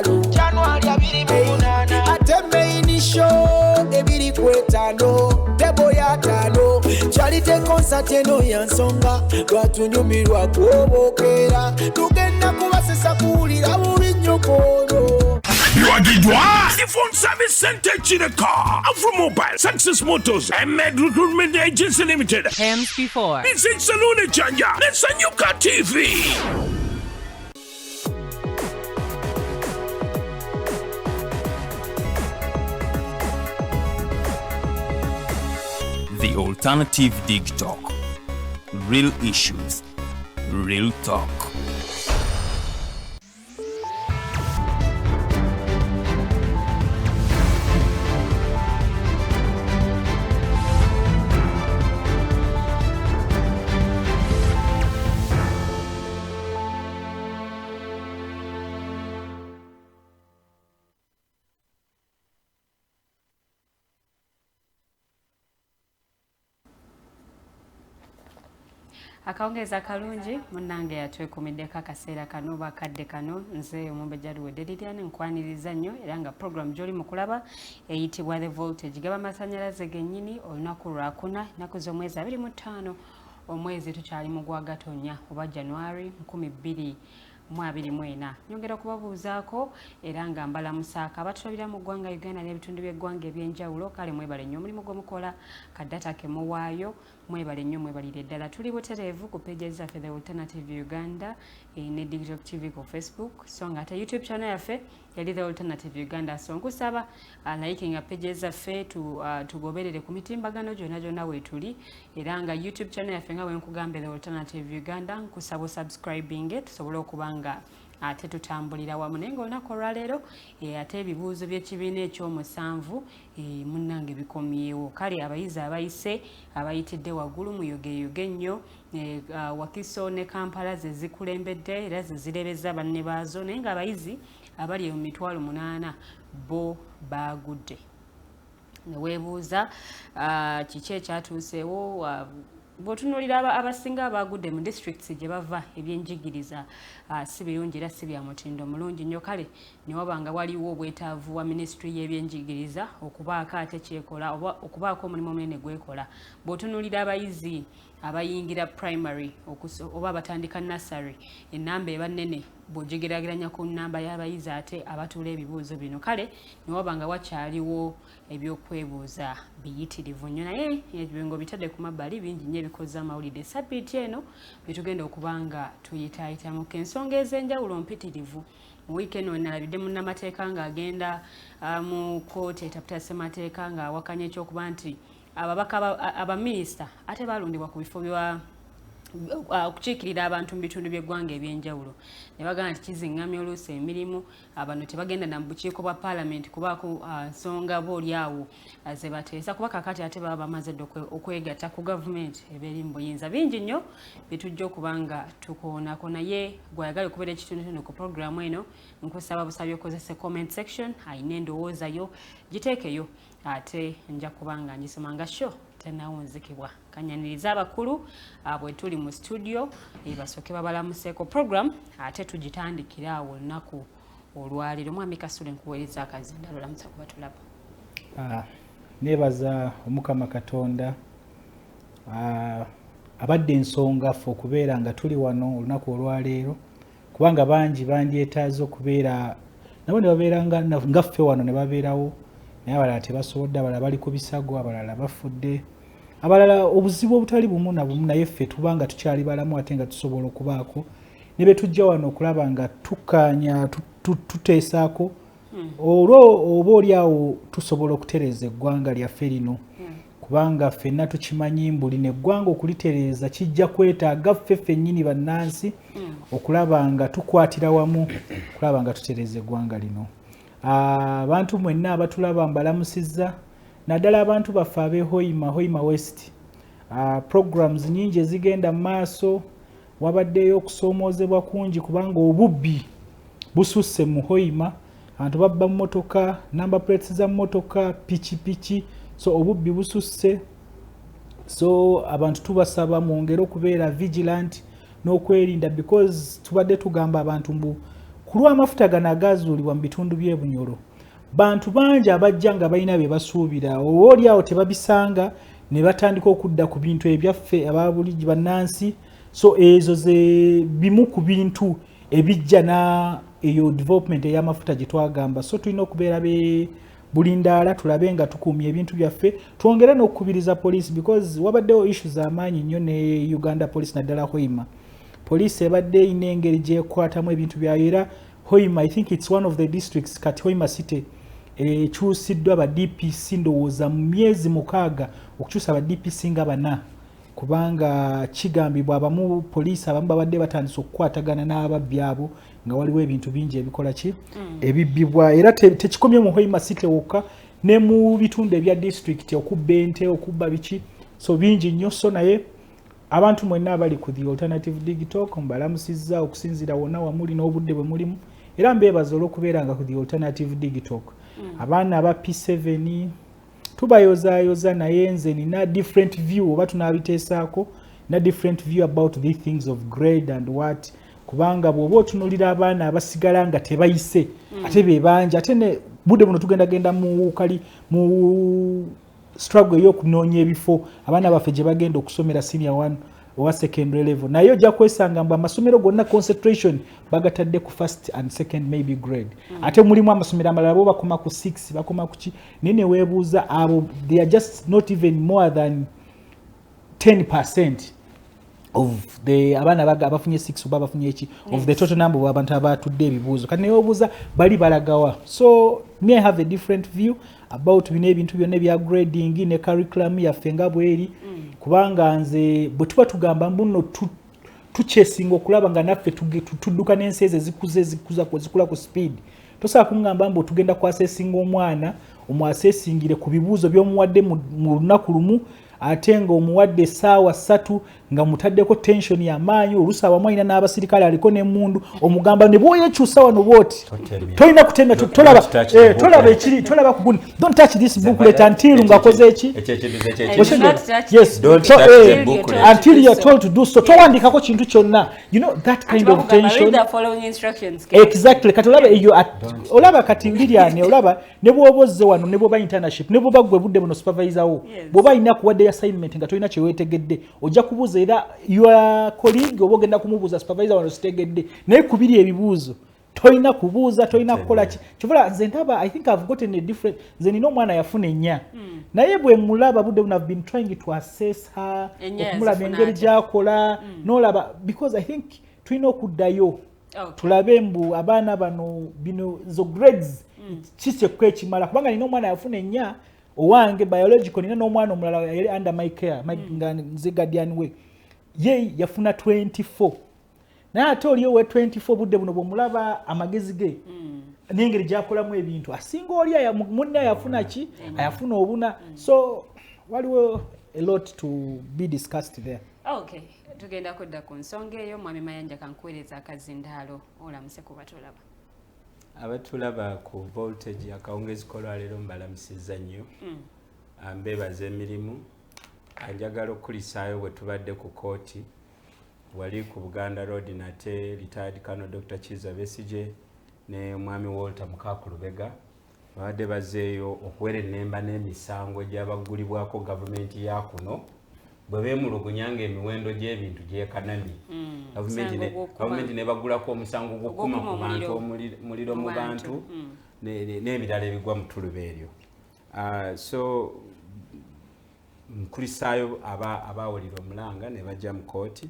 Gatalo January 28 ate main show ebiri kwetano tebo ya tano charity concert eno yansonga lwatunyumirwa kwobokera tugenda kubasesa kuwulira bubi nnyo kono Lwagidwa the phone service center Chinaka Afro Mobile Success Motors and Med Recruitment Agency Limited MP4 Visit Salone Chanja Nesanyuka TV. The Alternative Dig Talk. Real issues, real talk. Akaongeza kalungi munange yatwekumiddeko akaseera kano bakadde kano nze Omumbejja Luwedde Lilian nkwaniriza nnyo era nga program gy'oli mu kulaba eyitibwa The Voltage gaba masannyalaze gennyini olunaku lwakuna ennaku z'omwezi 25 omwezi tukyali mu gwa Gatonnya oba January 2024 nyongera okubabuuzaako era nga mbalamusaako abatulabira mu ggwanga Uganda n'ebitundu by'eggwanga ebyenjawulo kale mwebale nnyo omulimu gw'omukola kaddata ke muwaayo mwebale nnyo mwebalire ddala tuli butereevu ku pages zaffe The Alternative Uganda ne Digital TV ku Facebook so nga ate YouTube channel yaffe yali The Alternative Uganda so nkusaba likinga pages zaffe tugoberere ku mitimbagano gyonna weetuli era nga YouTube channel yaffe nga bwe nkugambe The Alternative Uganda nkusaba subscribing tusobole okubanga ate tutambulira wamu naye ng'olunaku olwaleero ate ebibuuzo by'ekibiina ekyomusanvu munnange bikomyewo kale abayizi abayise abayitidde waggulu muyogeyoge nnyo Wakiso ne Kampala ze zikulembedde era ze zirebeza banne baazo naye ng'abayizi abali mu 8,000 bo baagudde ne weebuuza kiki ekyatuuseewo bw'otunuulira abasinga abaagudde mu districts gye bava ebyenjigiriza si birungi era si bya mutindo mulungi nnyo kale ne wabanga waliwo obwetaavu wa ministry y'ebyenjigiriza okubaako ate kyekola oba okubaako omulimu omunene gwekola bw'otunuulira abayizi abayingira primary oba abatandika nursery ennamba eba nnene bw'ogigeraageranya ku nnamba y'abayizi ate abatuula ebibuuzo bino kale ne wabanga wakyaliwo ebyokwebuuza biyitirivu nnyo naye ebyo bitadde ku mabbali bingi nnyo ebikoze amawulire sabbiiti eno byetugenda okubanga tuyitaayitamu ensonga ez'enjawulo mpitirivu mu wiikendi wenalabidde munnamateeka ng'agenda mu kooti etaputa ssemateeka ng'awakanya ekyokuba nti ababaka abaminisita ate balondebwa ku bifo bya okukiikirira abantu mu bitundu by'eggwanga ebyenjawulo ne bagamba nti kizingamya oluusi emirimu bano tebagenda na mu bukiiko bwa paalamenti kubaako nsonga boolyawo ze bateesa kuba kakati ate baba bamaze dde okwegatta ku gavumenti ebeeri mu buyinza bingi nnyo bitujja okuba nga tukoonako naye gwayagala okubeera ekitundutundu ku puroguramu eno nkusaba busabye okozesa comment section ayina endowooza yo giteekeyo ate nja kubanga ngisoma nga sho tenawunzikibwa kanyaniriza abakulu bwe tuli mu studio basooke babalamuseeko program ate tugitandikira awo olunaku olwaliro mwami Kasule nkuweereza akazinda lolamusa kuba tulaba nebaza omukama Katonda abadde ensonga ffe okubeera nga tuli wano olunaku olwaleero kubanga bangi bandyetaaza okubeera nabo ne babeera nga ffe wano ne babeerawo naye abalala tebasobodde abalala bali ku bisago abalala bafudde abalala obuzibu obutali bumu na bumu naye ffe tubanga tukyali balamu ate nga tusobola okubaako ne be tujja wano okulaba nga tukkaanya tuteesaako olwo oba oliawo tusobola okutereeza eggwanga lyaffe lino kubanga ffenna tukimanyi mbu lino eggwanga okulitereeza kijja kwetaaga ffe ffennyini bannansi okulaba nga tukwatira wamu okulaba nga tutereeza eggwanga lino abantu mwenna abatulaba mbalamusizza naddala abantu baffe ab'e Hoima West programs nyingi ezigenda mu maaso wabaddeyo okusoomoozebwa kungi kubanga obubbi bususse mu Hoima abantu babba mmotoka number plates za mmotoka piki so obubbi bususse so abantu tubasaba mwongere okubeera vigilant n'okwerinda because tubadde tugamba abantu mbu kulwa amafuta gano agazuulibwa mu bitundu by'e Bunyoro bantu bangi abajja nga balina bye basuubira oli awo tebabisanga ne batandika okudda ku bintu ebyaffe ababuligi bannansi so ezo ze bimu ku bintu ebijja na eyo development ey'amafuta gye twagamba so tulina okubeera be bulindaala tulabe nga tukuumye ebintu byaffe twongere n'okukubiriza poliisi because wabaddewo issues amaanyi nnyo ne Uganda police naddala Hoima poliisi ebadde ina engeri gyekwatamu ebintu byayo era Hoima I think it's one of the districts kati Hoima city ekyusiddwa ba DPC ndowooza mu myezi 6 okukyusa ba DPC nga 4 kubanga kigambibwa abamu poliisi abamu babadde batandise okukwatagana n'ababbi abo nga waliwo ebintu bingi ebikola ki ebibbibwa era tekikomye mu Hoima city wokka ne mu bitundu ebya district okubba ente okubba biki so bingi nnyo so naye abantu mwenna abali ku the alternative digital mbalamusizza okusinzira wonna wamuli n'obudde bwe mulimu era mbeebaza olw'okubeera nga ku the alternative digital abaana aba P7 tubayozaayoza naye nze nina different view oba tunaabiteesaako na different view about the things of grade and what kubanga bw'oba otunulira abaana abasigala nga tebayise ate be bangi ate ne budde buno tugendagenda mu struggle ey'okunoonya ebifo abaana baffe gye bagenda okusomera senior 1 owa secondary level naye ojja kwesanga mbu amasomero gonna concentration bagatadde ku first and second maybe grade ate mulimu amasomero amalala bo bakoma ku 6 bakoma ku ki naye ne weebuuza abo they are just not even more than 10% of the abaana abafunye 6 oba bafunye eki of the total number of abantu abatudde ebibuuzo kati naye obuuza bali balagawa so me I have a different view about bino ebintu byonna bya grading ne curriculum yaffe nga bweri kubanga nze bwe tuba tugamba mbuno tukyesinga okulaba nga naffe tudduka n'ensi ezo zikula ku speed tosobola kungamba mbu tugenda kwasesinga omwana omwasesingire ku bibuuzo by'omuwadde mu lunaku lumu ate nga omuwadde essaawa 3 nga mutaddeko tension y'amaanyi oluusi abamu alina n'abasirikale aliko n'emmundu omugamba ne bwoyekyusa wano bwoti tolina kutemya tolaba ekiri tolaba kuguni don't touch this booklet until ngakoze eki yes until you are told to do so towandikako kintu kyonna you know that kind of tension exactly kati olaba eyo olaba kati Lilian olaba ne bw'obozze wano ne bw'oba internship ne bw'oba gwe budde buno supervisor wo bw'oba alina kuwadde assignment nga tolina kye weetegedde ojja kubuuza era your colleague oba ogenda kumubuuza supervisor wano sitegedde naye kubiri ebibuuzo tolina kubuuza tolina kukola ki kivula nze ndaba I think I've gotten a different nze nina omwana yafuna ennya naye bwe mulaba budde buno I've been trying to assess her okumulaba engeri gy'akola n'olaba because I think tulina okuddayo tulabe mbu abaana bano bino zo grades kisekko ekimala kubanga nina omwana yafuna ennya owange biological nina n'omwana omulala yali under my care nga nze guardian we ye yafuna 24 naye ate oliyo we 24 budde buno bw'omulaba amagezi ge n'engeri gy'akolamu ebintu asinga oli munne yafuna ki ayafuna obuna so waliwo a lot to be discussed there. Okay, tugenda kudda ku nsonga eyo mwami Mayanja kankuweereza akazindaalo olamuse ku batulaba abatulaba ku voltage akawungezi kolwaleero mbalamusizza nnyo mbeebaza emirimu anjagala okulisaayo bwe tubadde ku kooti wali ku Buganda Road nate retired Colonel Dr. Kiza Besije ne mwami Walter Mukakulubega babadde bazeeyo okuwera ennemba n'emisango egyabagulibwako gavumenti ya kuno bwe beemulugunya ng'emiwendo gy'ebintu gyekanani gavumenti ne bagulako omusango gw'okukuma ku bantu omuliro mu bantu n'ebirala ebigwa mu tuluba eryo so nkulisaayo abawulira omulanga ne bajja mu kooti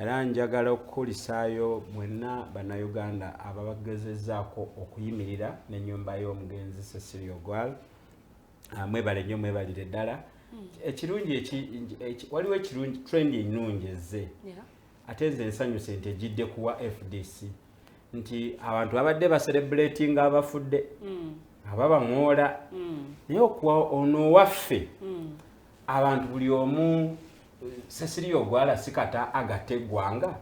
era njagala okukulisaayo mwenna bannayuganda ababagezezaako okuyimirira n'ennyumba y'omugenzi Cecilia Ogwal mwebale nnyo mwebalire ddala ekirungi waliwo ekirungi trend ennungi ezze ate nze nsanyuse nti ejjidde kuwa FDC nti abantu babadde baserebulatinga abafudde ababaŋoola naye okuwa ono waffe abantu buli omu Cecilia Ogwala sikata agatte eggwanga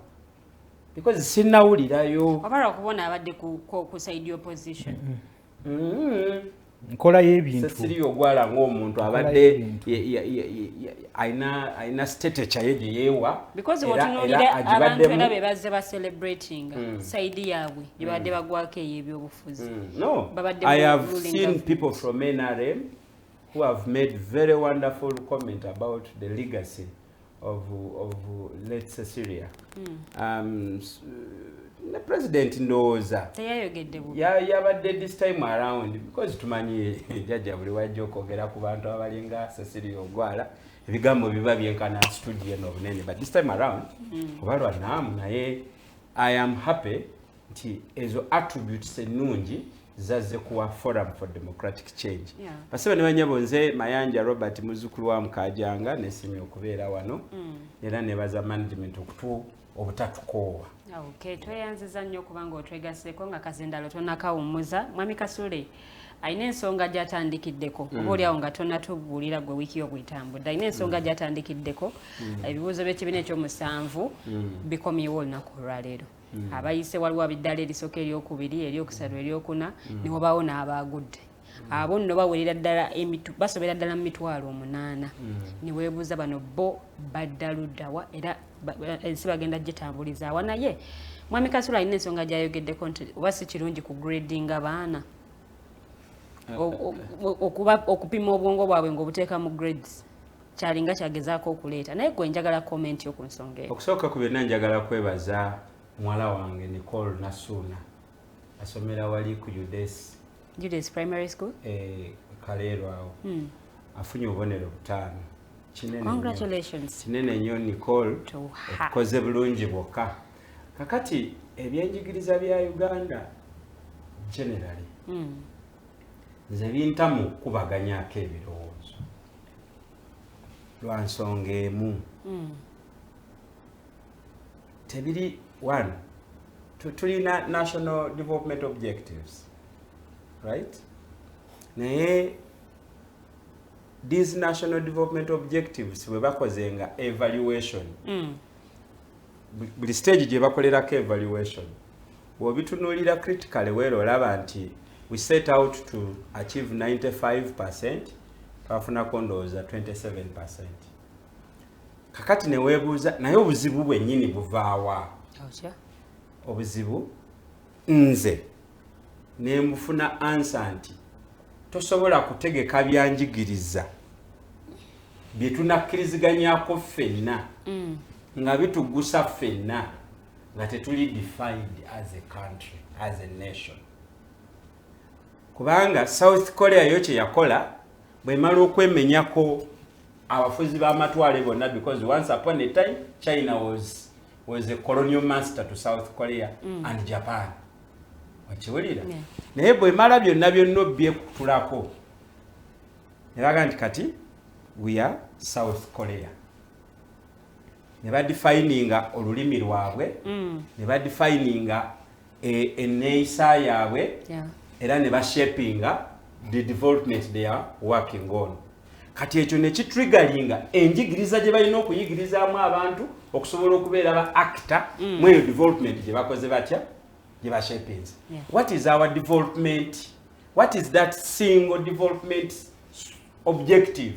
because sinnawulirayo wabala okubona abadde ku side opposition nkola y'ebintu Sesiri ogwala ng'omuntu abadde aina stature ye gye yeewa because wotunuulira abantu era be bazze ba celebrating side yaabwe gye badde bagwako ey'ebyobufuzi. No, I have seen people from NRM who have made very wonderful comment about the legacy of late Cecilia. The president ndowooza yabadde this time around because tumanyi jjajja buli wajja okwogera ku bantu abalinga Cecilia Ogwala ebigambo biba byenkana studio n'obunene, but this time around obalwa naamu naye I am happy nti ezo attributes ennungi zazze kuwa Forum for Democratic Change. Basaba ne banyabo nze Mayanja Robert muzzukulu wa Mukajanga nesimye okubeera wano era nebaza management okutu obutatukoowa. Okay, tweyanziza nnyo kubanga otwegaseko nga kazindalo tonakawummuza. Mwami Kasule ayina ensonga gy'atandikiddeko oba oliawo nga tonnatubuulira gwe wiiki ogwitambudde ayina ensonga gy'atandikiddeko ebibuuzo by'ekibiina ekyomusanvu bikomyewo olunaku olwaleero. Abayise waliwo abiddala erisooka eryokubiri eryokusatu eryokuna ne wabaawo n'abaagudde. Abo nno bawerera ddala basobera ddala mu mitwalo 8 ne weebuuza bano bo badda luddawa era ensi bagenda gitambuliza awa naye Mwami Kasule alina ensonga gy'ayogeddeko nti oba si kirungi ku grading abaana okupima obwongo bwabwe ng'obuteeka mu grades kyalinga kyagezaako okuleeta naye gwe njagala comment yo ku nsonga eyo. Okusooka ku byonna njagala kwebaza muwala wange Nicole Nasuna asomera wali ku Judes Primary School Kaleero awo afunye obubonero 5. Congratulations. Kinene nnyo Nicole okukoze bulungi bwokka. Kakati ebyenjigiriza bya Uganda generally nze bintamu kubaganyako ebirowoozo lwa nsonga emu tebiri one tulina national development objectives, right? Naye these national development objectives we bakozenga evaluation buli stage gye bakolerako evaluation bw'obitunuulira critically weero olaba nti we set out to achieve 95%, twafunako ndowooza 27%. Kakati ne weebuuza naye obuzibu bwennyini buvaawa? Obuzibu nze ne mufuna ansa nti tosobola kutegeka byanjigiriza bye tunakkiriziganyako ffenna nga bitugusa ffenna nga tetuli defined as a country, as a nation. Kubanga South Korea yo kye yakola bwemala okwemenyako abafuzi b'amatwale bonna, because once upon a time China was a colonial master to South Korea and Japan. Wakiwulira? Naye bwemala byonna byonna byekutulako ne baga nti kati we are South Korea. Ne badefininga olulimi lwabwe, ne badefininga enneeyisa yaabwe, era ne bashapinga the development they are working on. Kati ekyo ne kitriggaringa enjigiriza gye balina okuyigirizaamu abantu okusobola okubeera ba actor mu eyo development gye bakoze batya gye bashapinze. What is our development? What is that single development objective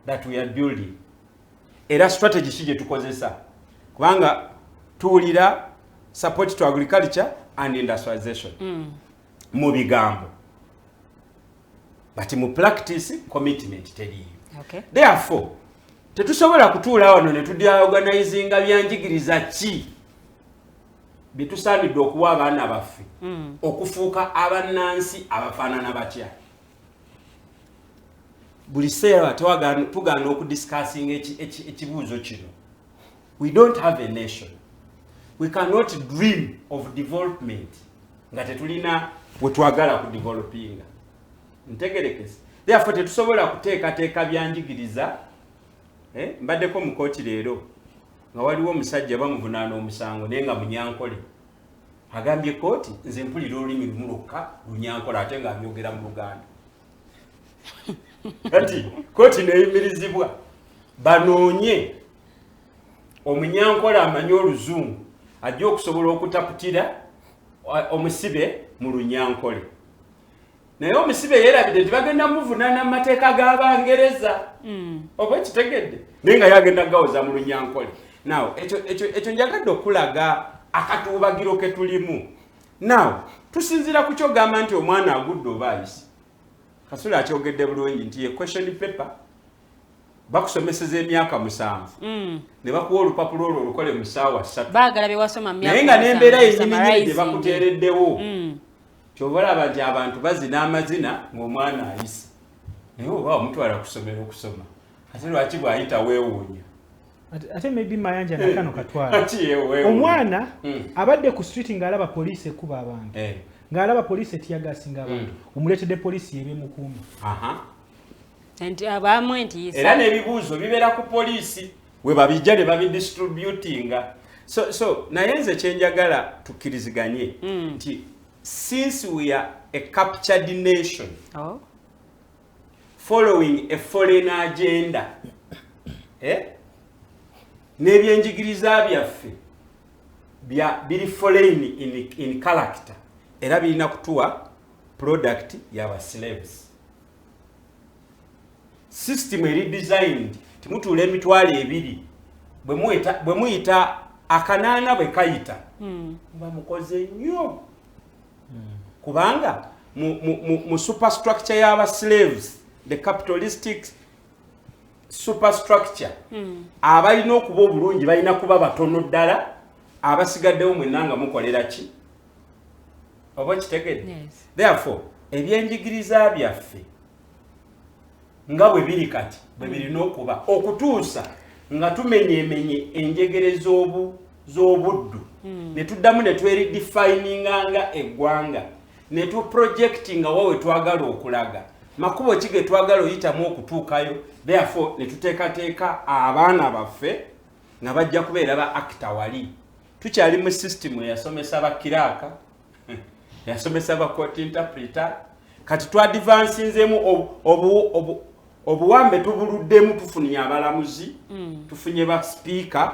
that we are building? Era strategy ki gye tukozesa? Kubanga tuwulira support to agriculture and industrialization mu bigambo, but mu practice commitment teriyo. Therefore tetusobola kutuula wano ne tudyaorganizinga byanjigiriza ki bitusaanidde okuwa abaana baffe okufuuka abannansi abafaanana batya. Buli seera tugaana okudiscussinga ekibuuzo kino. We don't have a nation. We cannot dream of development nga tetulina we twagala ku developinga. Ntegerekese. Therefore tetusobola kuteekateeka byanjigiriza. Mbaddeko mu kooti leero nga waliwo omusajja bamuvunaana omusango naye nga Munyankole agambye kooti nze mpulira olulimi lumu lwokka Lunyankole ate nga abyogera mu Luganda. Kati kooti neeyimirizibwa banoonye Omunyankole amanyi Oluzungu ajja okusobola okutaputira omusibe mu Lunyankole. naye omusibe yeerabidde nti bagenda muvunaana mu mateeka g'Abangereza oba kitegedde naye nga yagenda gawoza mu Lunyankole. Now ekyo njagadde okulaga akatuubagiro ke tulimu. Now tusinziira ku kyogamba nti omwana agudde oba ayise. Kasule akyogedde bulungi nti ye question paper bakusomeseza emyaka 7 ne bakuwa olupapula olwo olukole mu ssaawa 3 baagala bye wasoma myaka naye nga n'embeera yennyini gye bakuteereddewo kyobalaba nti abantu bazina amazina ng'omwana ayise naye oba omutwala kusomera okusoma ate lwaki bw'ayita weewuunya ate maybe Mayanja nakano katwala omwana abadde ku street ng'alaba poliisi ekuba abantu ng'alaba poliisi etiyagasinga abantu omuleetedde poliisi yebe mukuumi nti abamu nti era n'ebibuuzo bibeera ku poliisi we babijja ne babidistributinga so naye nze kyenjagala tukkiriziganye nti since we are a captured nation following a foreign agenda n'ebyenjigiriza byaffe biri foreign in character era birina kutuwa product y'aba slaves. System eri designed timutuula emitwalo 2 bwe muyita akanaana bwe kayita muba mukoze nnyo kubanga mu superstructure y'aba slaves the capitalistic superstructure abalina okuba obulungi balina kuba batono ddala abasigaddewo mwenna nga mukolera ki oba kitegedde therefore ebyenjigiriza byaffe nga bwe biri kati bwe birina okuba okutuusa nga tumenyeemenye enjegere z'obuddu ne tuddamu ne tweridefininga nga eggwanga ne tuprojectinga wawe twagala okulaga makubo ki ge twagala oyitamu okutuukayo therefore ne tuteekateeka abaana baffe nga bajja kubeera ba acta wali tukyali mu system eyasomesa bakiraaka yasomesa ba court interpreter kati twadvansinzemu obuwambe tubuluddemu tufunye abalamuzi tufunye ba speaker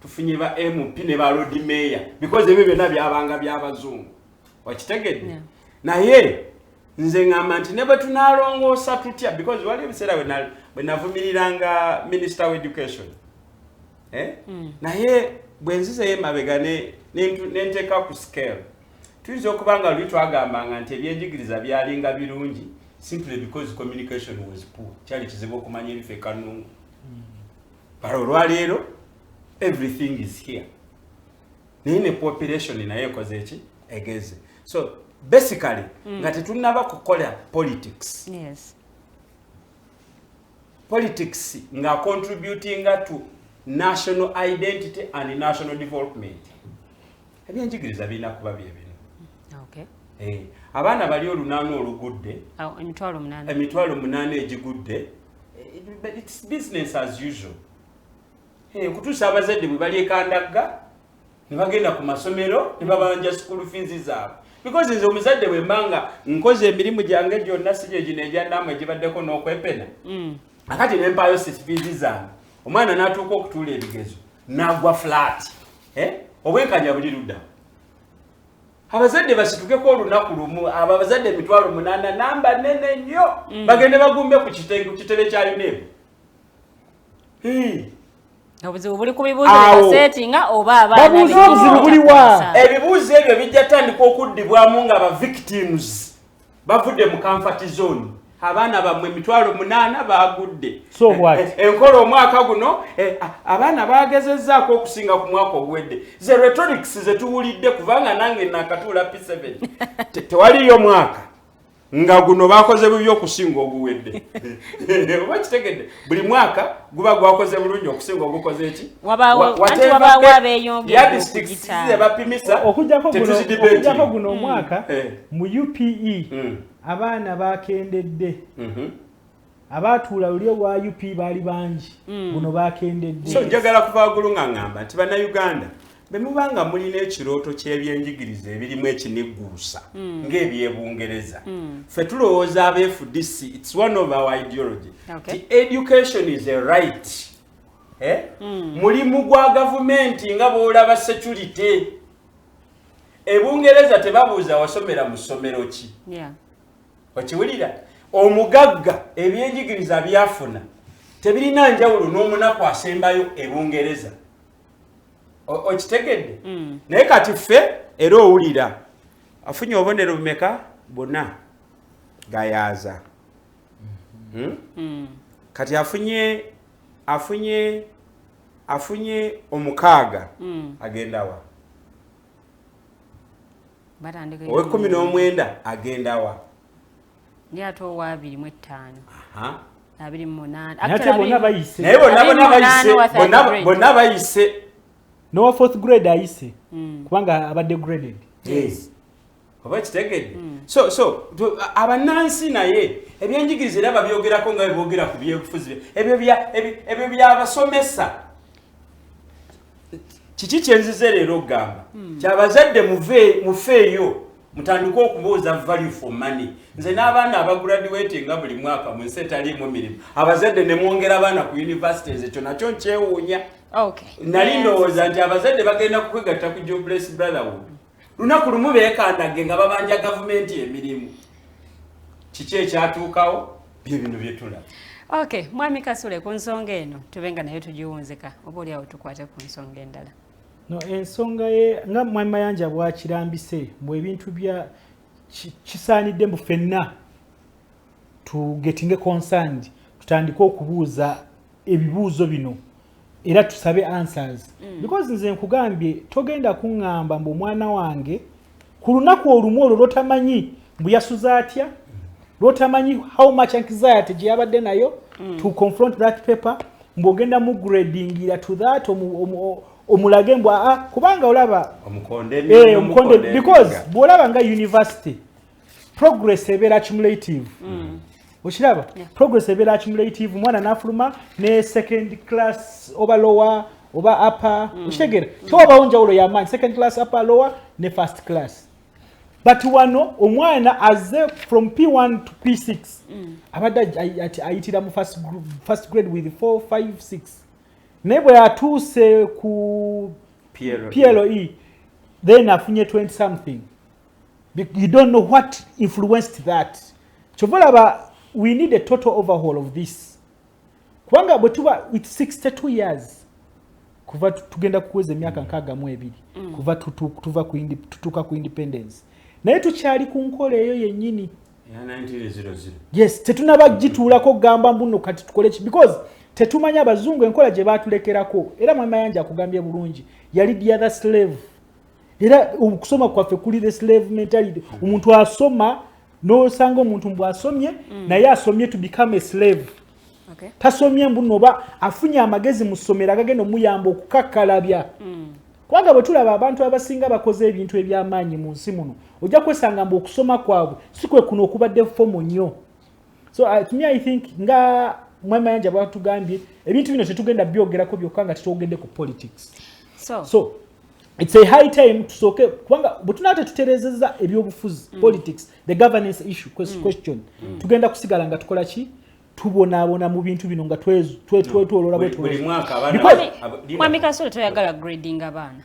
tufunye ba MP ne ba road mayor because ebyo byonna byabanga by'abazungu wakitegedde naye nze ngamba nti ne bwe tunalongoosa tutya because wali ebiseera bwe navumiriranga minister of education naye bwe nzizeyo emabega nenteeka ku scale tuyinza okuba nga luli twagambanga nti ebyenjigiriza byalinga birungi simply because communication was poor kyali kizibu okumanya ebife kanungu but olwaleero everything is here naye ne population naye ekoze eki egeze so basically nga tetunaba kukola politics politics nga contributing to national identity and national development ebyenjigiriza birina kuba byebino abaana bali olunaana olugudde emitwalo 8 egigudde it's business as usual kutuusa abazadde bwe bali ekandagga ne bagenda ku masomero ne babanja school fees zaabwe because nze omuzadde bwe mbanga nkoze emirimu gyange gyonna si gye gino egyandamu egibaddeko n'okwepena akati ne mpaayo fees zange omwana n'atuuka okutuula ebigezo n'agwa flat obwenkanya buli ludda abazadde basitukeko olunaku lumu abazadde emitwalo 8 namba nene nnyo bagende bagumbe ku kitebe kya UNEB obuzibu buli ku bibuuzo bikasetinga oba abaana obuzibu buliwa ebibuuzo ebyo bijja tandika okuddibwamu nga ba victims bavudde mu comfort zone abaana bamwe emitwalo 8 bagudde so what enkola omwaka guno abaana bagezezzaako okusinga ku mwaka oguwedde ze rhetorics ze tuwulidde kubanga nange nakatuula P7 tewaliyo mwaka nga guno bakoze bubi okusinga oguwedde oba kitegedde buli mwaka guba gwakoze bulungi okusinga ogukoze eki wabaawo abeeyongera bapimisa okujjako guno omwaka mu UPE abaana bakendedde abaatuula luli wa UP baali bangi guno bakendedde so njagala kuvaagulu nga ngamba nti bannayuganda bwe mubanga mulina ekirooto ky'ebyenjigiriza ebirimu ekinigguusa ng'ebyebungereza ffe tulowooza aba-FDC it's one of our ideology ti education is a right mulimu gwa gavumenti nga bw'olaba security ebungereza tebabuuza wasomera mu ssomero ki okiwulira omugagga ebyenjigiriza byafuna tebirina njawulo n'omunaku asembayo ebungereza okitegedde naye kati ffe era owulira afunye obubonero bumeka buna gayaaza kati afunye omukaaga agendawa owe 19 agendawa ate owa 25 naye bonna bayise nowa 4th grade ayise kubanga abadde graded oba kitegedde so abannansi naye ebyenjigiriza era babyogerako nga beboogera ku byebufuzi ebyo byabasomesa kiki kyenzize leero okugamba kyabazadde mufeeyo mutandika okubuuza value for money nze n'abaana abagraduate nga buli mwaka mu nsi etaliimu mirimu abazadde ne mwongera abaana ku universities ekyo nakyo nkyewuunya nali ndowooza nti abazadde bagenda kukwegatta ku jobless brotherhood lunaku lumu beekandage nga babanja gavumenti emirimu kiki ekyatuukawo bye bino byetulaba mwami Kasule ku nsonga eno tubenga nayo tugiwunzika oba oliawo tukwate ku nsonga endala ensonga ye nga mwami Mayanja bwakirambise mu ebintu bya kisaanidde mu ffenna to getting concerned tutandika okubuuza ebibuuzo bino era tusabe answers because nze nkugambye togenda kuŋŋamba mbu omwana wange ku lunaku olumu olwo lwotamanyi mbu yasuza atya lwotamanyi how much anxiety gye yabadde nayo to confront that paper mbu ogenda mu gradingira to that omulage mbu kubanga olaba omukonde because bw'olaba nga university progress ebeera accumulative okiraba progress ebeera accumulative mwana n'afuluma ne second class oba lower oba upper okitegera tewabawo njawulo y'amaanyi second class upper lower ne first class but wano omwana aze from P1 to P6 abadde ayitira mu first grade with 4 5 6 naye bwe atuuse ku PLE then afunye 20 something you don't know what influenced that chovolaba we need a total overhaul of this kubanga bwe tuba with 62 years kuva tugenda kuweza emyaka 62 kuva tutuka ku independence naye tukyali ku nkola eyo yennyini ya 1900 yes tetunaba gituulako gamba mbuno kati tukole ki because tetumanya abazungu enkola gye baatulekerako era mwami Mayanja akugambye bulungi yali the other slave era okusoma kwaffe kuli the slave mentality omuntu asoma n'osanga omuntu mbw asomye naye asomye to become a slave tasomye mbuno oba afunye amagezi mu ssomero agagenda omuyamba okukakkalabya kubanga bwe tulaba abantu abasinga bakoze ebintu eby'amaanyi mu nsi muno ojja kwesanga mbu okusoma kwabwe si kwe kuno okubadde fomo nnyo so to me I think nga mwami Mayanja bwatugambye ebintu bino tetugenda byogerako byokka nga tetwogedde ku politics so it's a high time tusoke kubanga bwe tunate tuterezeza ebyobufuzi politics the governance issue question tugenda kusigala nga tukola ki tubonaabona mu bintu bino nga twetwolola buli mwaka mwami Kasule toyagala grading abaana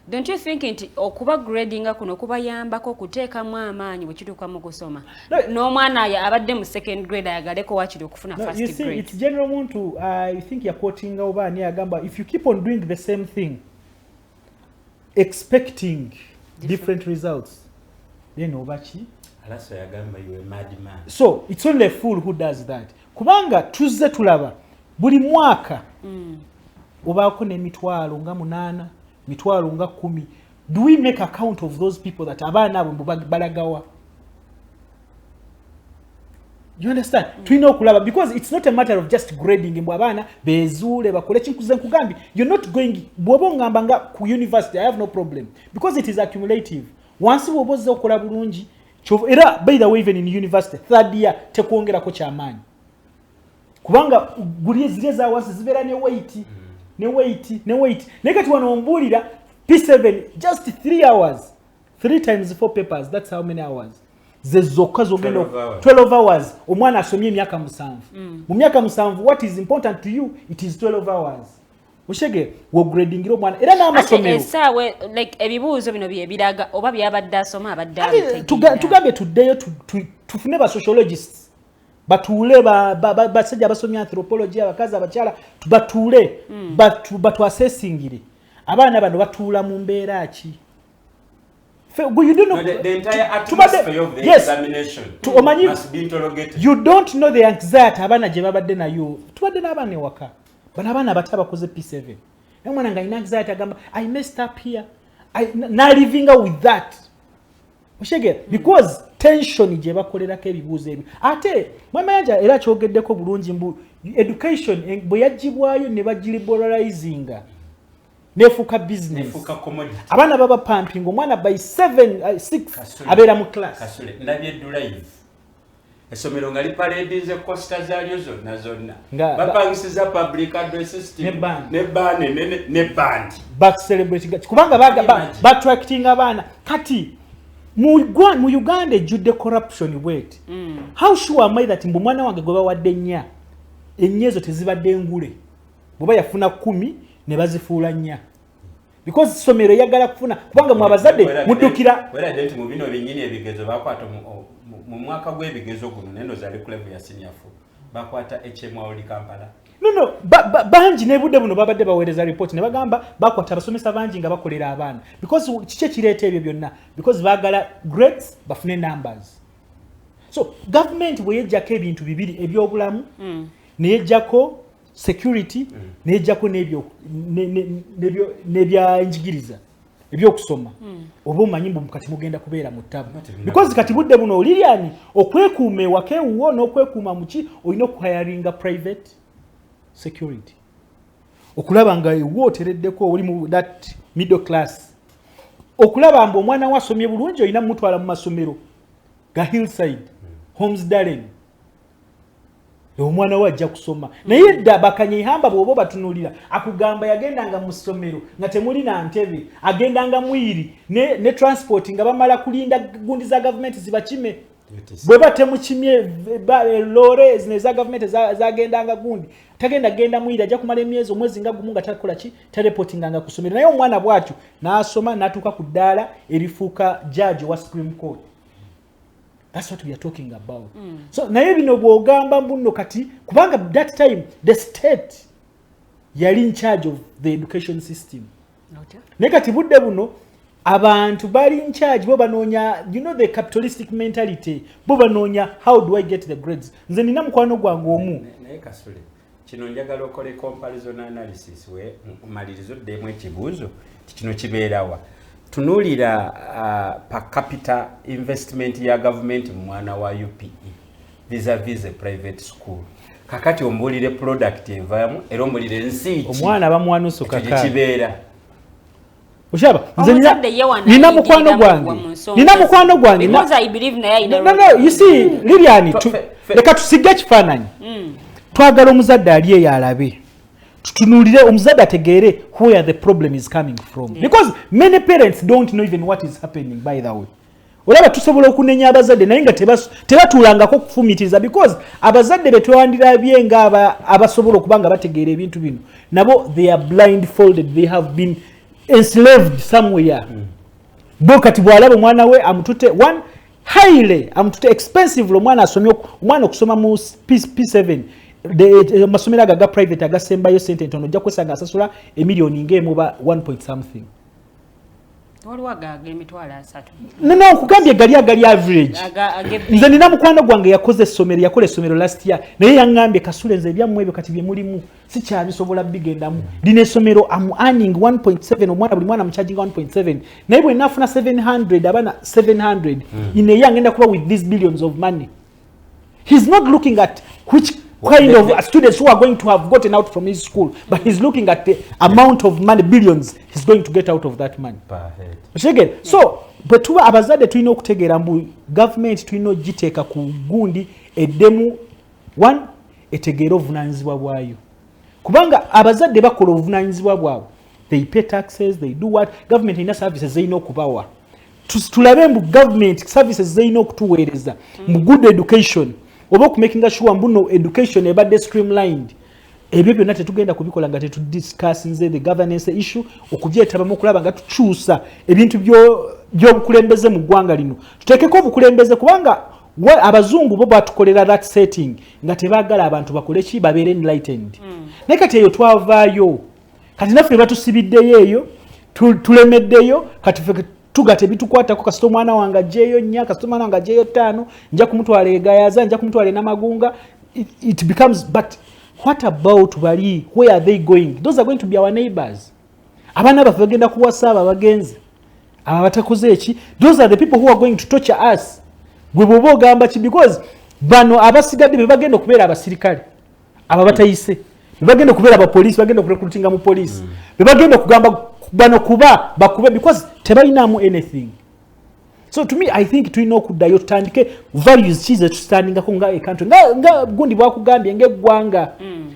don't you think nti okuba grading kuno kubayambako okuteekamu amaanyi bwe kituuka mu kusoma n'omwana abadde mu second grade ayagaleko wakiri okufuna first grade see, it's general muntu I think you're quoting over and agamba if you keep on doing the same thing expecting different results then obachi alaso yagamba you a madman so it's only a fool who does that kubanga tuzze tulaba buli mwaka obaako n'emitwalo nga 8 mitwalo nga 10 do we make account of those people that abaana abo balagawa you understand tulina okulaba because it's not a matter of just grading mbw abaana bezuule bakole kinkuze nkugambi you're not going bwoba ngamba nga ku university I have no problem because it is accumulative once bwoba ozze okukola bulungi era by the way even in university third year tekwongerako kyamaanyi kubanga guli zile za wansi zibeera ne weight naye kati wano ombuulira P7 just 3 hours 3 times 4 papers that's how many hours ze zokka zogenda 12 hours omwana asomye emyaka 7 mu myaka 7 what is important to you it is 12 hours Ushege wo grading omwana era n'amasomero esawe like ebibuuzo bino biraga oba byabadde asoma abadde tugambe tuddeyo tufune ba sociologists batuule basajja abasomya anthropology abakazi abakyala batuule batu assessingire abaana bano batuula mu mbeera ki you don't know the entire atmosphere of the examination must be interrogated. You don't know the anxiety abaana gye babadde nayo tubadde n'abaana ewaka bano abaana abato abakoze P7 omwana nga ina anxiety agamba I messed up here na living with that ushege because tension gye bakolerako ebibuuzo ebyo ate Mayanja era kyogeddeko bulungi mbu education bwe yagibwayo ne bagiliberalizinga nefuka business nefuka commodity abana baba pumping omwana by 6 abera mu class Kasule ndabye drive esomero ngali paradise costa zalyo zonna bapangisiza public address system ne Banne ne band back celebrate kubanga ba attracting abana kati mu Uganda jude corruption wait how sure am I that mbu mwana wange goba wadde nnya ennyezo tezibadde ngule boba yafuna 10 ne bazifuula nnya because somero yagala kufuna kubanga mu abazadde mudukira wera denti mu bino binyini ebigezo bakwata mu mwaka gw'ebigezo guno nendo zali ku level ya senior fu bakwata HMW Kampala no banji ne budde buno babadde baweereza report ne bagamba bakwata abasomesa banji nga bakolera abaana because kiche kireeta ebyo byonna because bagala grades bafune numbers so government bwe yejjako ebintu bibiri ebyobulamu ne yejjako security nejjako nebya njigiriza ebyokusoma oba omanyi mbu kati mugenda kubeera mu ttabu because kati budde buno Lilian okwekuuma ewakewuwo n'okwekuuma muki olina okuhayaringa private security okulaba nga ewo otereddeko oli mu that middle class okulaba mbu omwana wasomye bulungi olina mutwala mu masomero ga Hillside Homes Darling omwana wajja kusoma naye dda bakanyihamba bwobo batunulira akugamba yagendanga mu ssomero nga temuli na ntebe agendanga mwiri ne transport nga bamala kulinda gundi za government zibakime bwe batemukimye lore zine za government zagendanga gundi genda mwiri ajja kumala emyezi omwezi nga gumu nga takola ki tareportinga nga kusomero naye omwana bwatyo n'asoma n'atuuka ku ddaala erifuuka judge wa Supreme Court. That's what we are talking about. So naye bino bwogamba mbuno kati kubanga that time the state yali in charge of the education system. Naye kati budde buno abantu bali in charge bo banoonya the capitalistic mentality bo banoonya how do I get the grades. Nze nina mukwano gwange omu naye Kasule kino njagala okole comparison analysis we malirizo ddemu ekibuuzo kino kibeerawa tunulira per capita investment ya government mwana wa UPE vis-a-vis a private school kakati ombulire product envamu era ombulire nsi omwana bamwanusu kaka kibeera ushaba nina mukwano gwange because I believe na no you see Lilian leka tusiga kifaananyi twagala omuzadde ali yalabe tutunulire omuzadde ategeere where the problem is coming from because many parents don't know even what is happening by the way olaba tusobola okunenya abazadde naye nga tebatulangako kufumitiriza because abazadde betwandirabye nga abasobola okubanga bategeera ebintu bino nabo they are blindfolded, they have been enslaved somewhere. Bo kati bwalaba omwana we amutute one highly amutute expensive omwana asomye omwana okusoma mu P7 masomero aga private agasembayo sente ntono ojja kwesanga asasula emiliyoni ng'emu ba 1 point something. No, kugambye gali average. Nze nina mukwano gwange yakola essomero last year. Naye yangambye Kasule nze byammwe ebyo kati bye mulimu si kyabisobola bigendamu. Lino essomero am earning 1.7 omwana buli mwana mucharginga 1.7. Naye bwe nafuna 700 abana 700 in a year ngenda kuba with these billions of money. He's not looking at which kind of students who are going to have gotten out from his school, but he's looking at the amount of money, billions, he's going to get out of that money. So, but tuba abazadde tulina okutegeera mbu government tulina ogiteeka ku gundi eddemu one etegeera obuvunaanyizibwa bwayo. Kubanga abazadde bakola obuvunaanyizibwa bwabwe. They pay taxes, they do what? Government ina services zeyina okubawa. Tulabe mbu government services zeyina okutuweereza mu good education. Oba okumakinga sure mbuno education ebadde streamlined. ebyo byonna tetugenda kubikola nga tetudiscuss nze the governance issue okubyetabamu okulaba nga tukyusa ebintu by'obukulembeze mu ggwanga lino tuteekeko obukulembeze kubanga abazungu bo batukolera that setting nga tebaagala abantu bakole ki babeere enlightened naye kati eyo twavaayo kati naffe batusibiddeyo eyo tulemeddeyo kati tugate bitukwatako kasita omwana wange ajjeeyo 4 kasita omwana wange ajjeeyo 5 nja kumutwala egayaza nja kumutwala enamagunga it becomes but what about bali where are they going those are going to be our neighbors abana baffe bagenda kuwasa abagenzi abatakoze eki those are the people who are going to torture us gwe bobo gamba ki because bano abasigadde bebagenda okubeera abasirikale ababatayise bebagenda okubeera abapolisi bagenda okurekrutinga mu polisi bebagenda okugamba bano kuba bakube because tebalinamu anything so to me I think tulina okuddayo tutandike values kize tutandingako nga a country nga gundi bwakugambye ng'eggwanga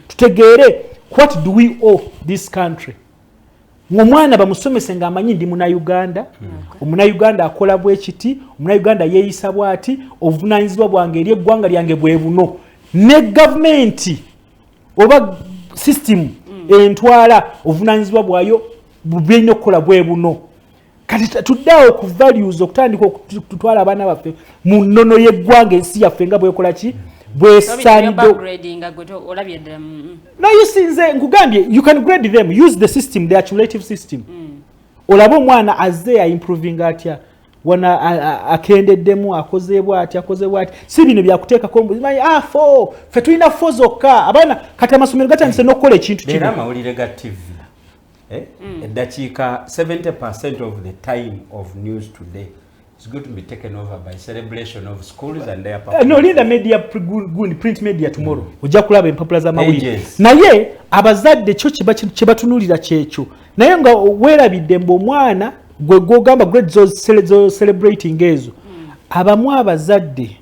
tutegeere what do we owe this country omwana bamusomese ng'amanyi ndi Munnayuganda Omunnayuganda akola bwekiti Omunnayuganda yeeyisa bwati obuvunaanyizibwa bwange eri eggwanga lyange bwe buno ne gavumenti oba system entwala obuvunaanyizibwa bwayo bulina okukola bwe buno kati tuddawo ku values okutandika okutwala abaana baffe mu nnono y'eggwanga ensi yaffe nga bwekola ki bwesanidde no you see nze nkugambye you can grade them use the system the accumulative system olaba omwana azze ya improving atya wana akendeddemu akozeebwa atya si bino byakuteekako mbuzimanyi fo ffe tulina fo zokka abaana kati amasomero gatandise n'okukola ekintu kino era amawulire ga TV eddakiika 70% of the time of news today is going to be taken over by celebration of schools and their no linda media print media tomorrow ojja kulaba empapula z'amawulire naye abazadde kyo kye batunulira kyekyo naye nga weerabidde mbu omwana gwogamba grade zo celebrating ezo abamu abazadde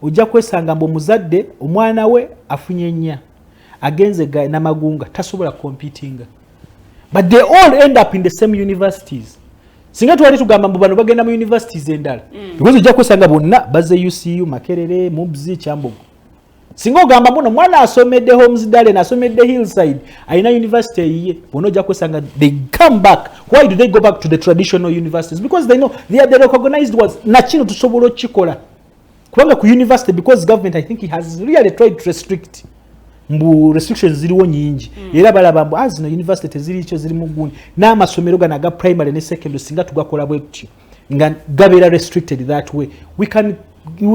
ojja kwesanga mbu omuzadde omwana we afunye 4 agenze namagunga tasobola competinga but they all end up in the same universities singa twali tugamba mbu bano bagenda mu universities endala because ojja kwesanga bonna bazze UCU Makerere Mubzi Kyambogo singa ogamba muno mwana asomedde Homes Dale na asomedde Hillside ayina university eyiye bono ojja kwesanga they come back why do they go back to the traditional universities because they know they are the recognized ones na kino tusobola okikola kubanga ku university because government I think he has really tried to restrict mbu restrictions ziliwo nyingi era balaba mbu azino university teziri kyo ziri mu gundi n'amasomero gana ga primary ne secondary singa tugakola bwetyo nga gabera restricted that way we can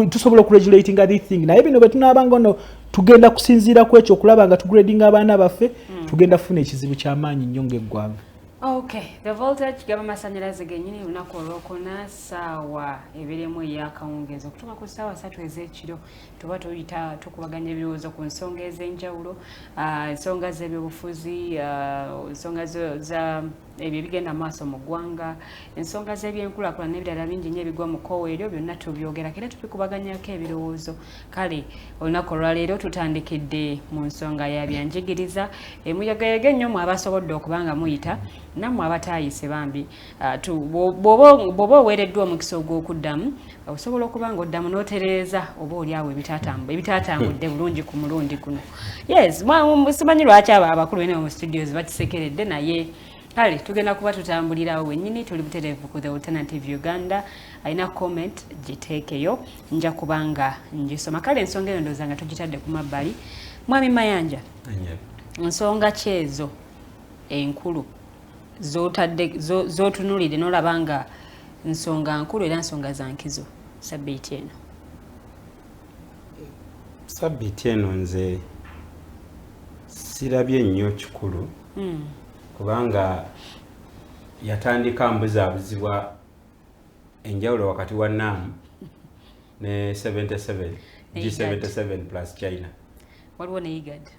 tusobola okuregulating other thing naye bino betunabanga no tugenda kusinziira ku ekyo okulaba nga tugrading abaana baffe tugenda kufuna ekizibu ky'amaanyi nnyo ng'eggwanga. Okay, the voltage gaba masanyalaze genyini lunaku olwokuna saawa ebiremu eyakawungezo okutuuka ku saawa 3 ez'ekiro tuba tuyita tukubaganya ebirowoozo ku nsonga ez'enjawulo ensonga z'ebyobufuzi ensonga za ebyo bigenda maaso mu ggwanga ensonga z'ebyenkulaakulana n'ebirala bingi nnyo ebigwa mu kkowe eryo byonna tubyogerako era tubikubaganyako ebirowoozo kale olunaku olwaleero tutandikidde mu nsonga ya byanjigiriza emuyagayaga ennyo mu abasobodde okubanga muyita nammwe abataayise bambi bw'oba oweereddwa omukisa ogw'okuddamu osobola okuba nga oddamu n'otereeza oba oli awo ebitaatambudde bulungi ku mulundi guno yes simanyi lwaki abakulu bene mu studios bakisekeredde naye kale tugenda kuba tutambulirawo wennyini tuli butereevu ku the alternative Uganda alina comment giteekeyo nja kubanga ngisoma kale ensonga eyo ndowooza nga tugitadde ku mabbali mwami Mayanja nsonga kyezo enkulu zotunulire n'olaba nga nsonga nkulu era nsonga za nkizo sabbiiti eno sabbiiti eno nze sirabye nnyo kikulu kubanga yatandika mbuzaabuzibwa enjawulo wakati wa NAM ne 77 G77 plus China waliwo ne IGAD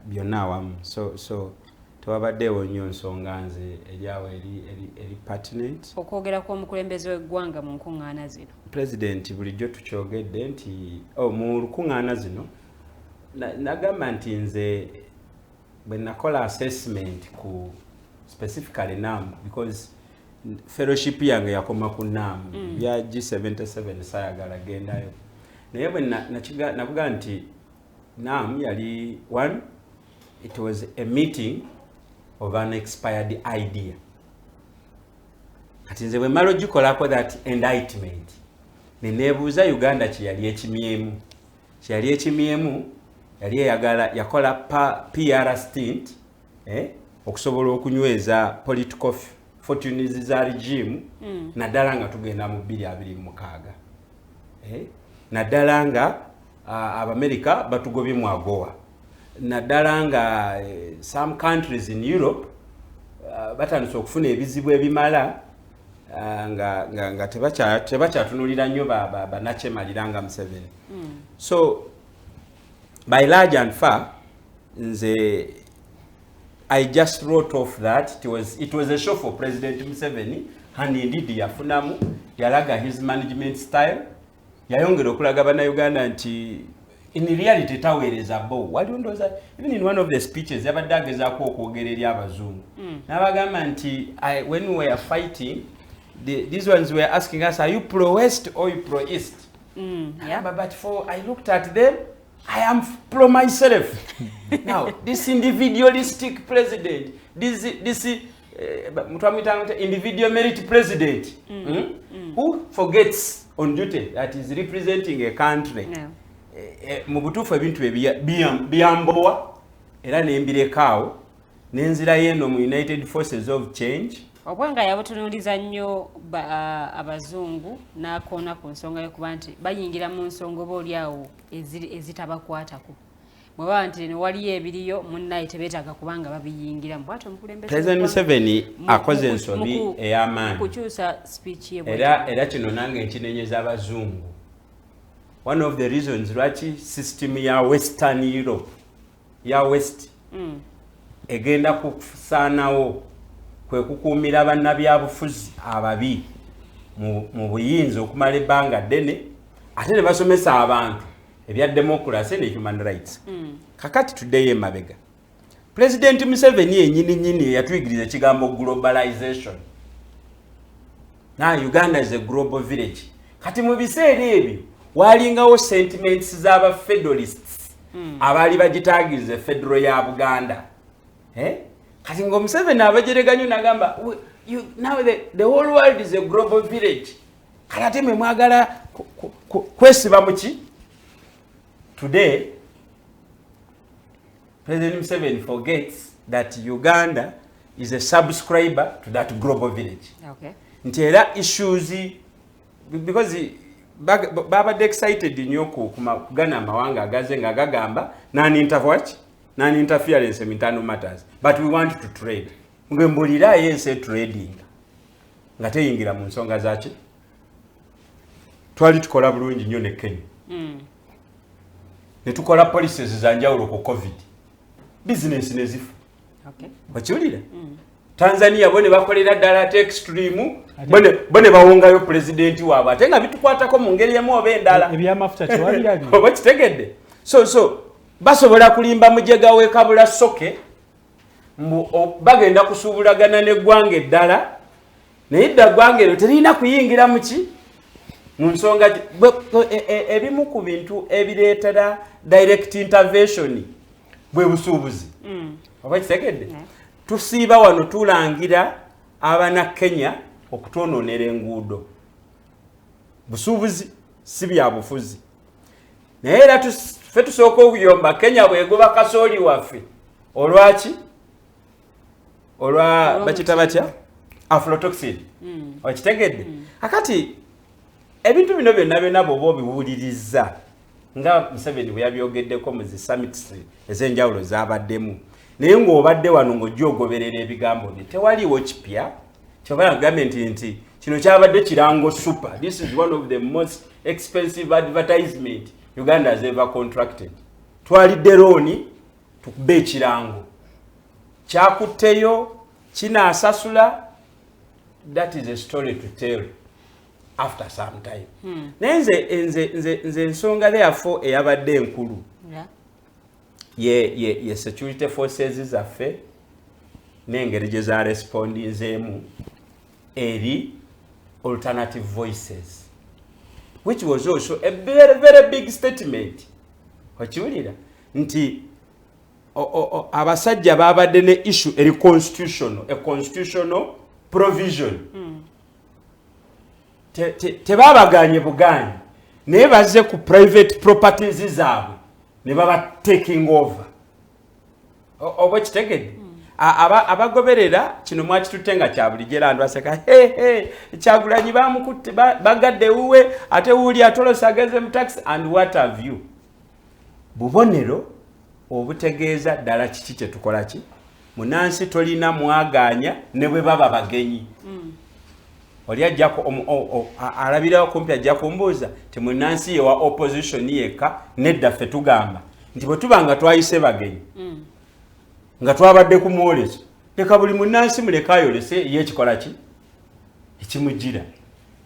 byonna awamu so tewabaddeewo nnyo nsonga nze eryawo eri pertinent okwogera kw'omukulembeze w'eggwanga mu nkuŋŋaana zino president bulijjo tukyogedde nti mu lukuŋŋaana zino nagamba nti nze bwe nakola assessment ku specifically NAM because fellowship yange yakoma ku NAM bya G77 sayagala gendayo naye bwe nakuga nti NAM yali 1 it was a meeting of an expired idea. Kati nze bwe mmala ogikolako that indictment ne neebuuza Uganda kye yali ekimyemu. Kye yali ekimyemu yali yakola PR stint okusobola okunyweza political fortunes za regime naddala nga tugenda mu 2026 naddala nga Abamerika batugobye mu AGOA naddala nga some countries in Europe batandise okufuna ebizibu ebimala nga tebakyatunulira nnyo banakyemalira nga Museveni. So by large and far I just wrote off that it was a show for President Museveni, and indeed yafunamu yalaga his management style yayongera okulaga bannayuganda nti in reality taweereza bo wali ndowooza even in one of the speeches yabadde agezaako okwogera eri abazungu n'abagamba nti when we were fighting these ones were asking us, are you pro-west or you pro-east? But I looked at them, I am pro myself. Now, this individualistic president, this individual merit president, who forgets on duty that is representing a country. Mu butuufu ebintu byambowa era nembirekawo nenzira yeno mu United Forces of Change. Obwanga yabutunuliza nnyo abazungu n'akoona ku nsonga yokuba nti bayingira mu nsonga obaoliawo ezitabakwatako bweba nti ne waliyo ebiriyo munnaye tebeetaaga kubanga babiyingiramu bwati omukulembeze President Museveni akoze ensobi ey'amaanyi kukyusa speech ye era kino nange nkinenyeza abazungu. One of the reasons lwaki system ya Western Europe ya West egenda kusaanawo kwe kukuumira bannabyabufuzi ababi mu buyinza okumala ebbanga ddene ate ne basomesa abantu ebya democracy ne human rights. Kakati tuddeyo emabega. President Museveni yennyini yatuyigiriza ekigambo globalization. Now Uganda is a global village. Kati mu biseera ebyo walingawo sentiments z'aba federalists abaali bagitaagiza federal ya Buganda. Kati ngo Museveni abajereganyo nagamba now the whole world is a global village. Kati mwe mwagala kwesiba muki? Today President Museveni forgets that Uganda is a subscriber to that global village. Okay. Nti era issues because baba excited nnyo kugana amawanga agaze nga gagamba non-interference in internal matters, but we want to trade. Ngembulira yense trading nga teyingira mu nsonga zaki twali tukola bulungi nnyo ne Kenya ne tukola policies za njawulo ku COVID business ne zifu. Okay. Bakiwulira Tanzania bone bakolera ddala ate extreme bone bawongayo president waabwe ate nga bitukwatako mu ngeri emu oba endala ebyamafuta tewabirabi oba kitegedde so basobola kulimba mujega wekabula soke bagenda kusuubulagana neggwanga eddala naye dda ggwanga eryo terina kuyingira muki mu nsonga ebimu ku bintu ebireetera direct intervention bwe busuubuzi oba kitegedde tusiiba wano tulangira abana Kenya okutwonoonera enguudo busuubuzi si bya bufuzi naye era ffe tusooka okuyomba Kenya bwegoba kasooli waffe olwaki olwa bakita batya aflatoxin okitegedde akati ebintu bino byonna bw'oba obiwuliriza nga Museveni bwe yabyogeddeko mu zi summits ez'enjawulo z'abaddemu naye ng'obadde wano ng'ojja ogoberera ebigambo bye tewaliiwo kipya kyobala gavumenti nti kino kyabadde kirango super. This is one of the most expensive advertisement Uganda has ever contracted. Twalidde looni tukube ekirango kyakutteyo kinaasasula. That is a story to tell after some time. Naye nze ensonga therefore eyabadde enkulu ye security forces zaffe n'engeri gye za respondinzeemu eri alternative voices, which was also a very, very big statement. Okiwulira nti abasajja babadde ne issue eri constitutional, a constitutional provision. Tebabaganye buganye naye bazze ku private properties zaabwe ne baba taking over. Oba kitegedde abagoberera kino mwakitutenga kya bulijjo era andu aseka Kyagulanyi bamukutte bagadde wuwe ate wuli atolosa ageze mu taxi and what have you. Bubonero obutegeeza ddala kiki kye tukola ki munansi tolina mwaganya ne bwe baba bagenyi. Oli ajjako alabirawo kumpi ajja kumbuuza temunansi yewa opposition yeka nedda ffe tugamba nti bwe tuba nga twayise bagenyi nga twabadde ku mwoleso leka buli munansi muleka ayolese yekikola ki ekimujjira.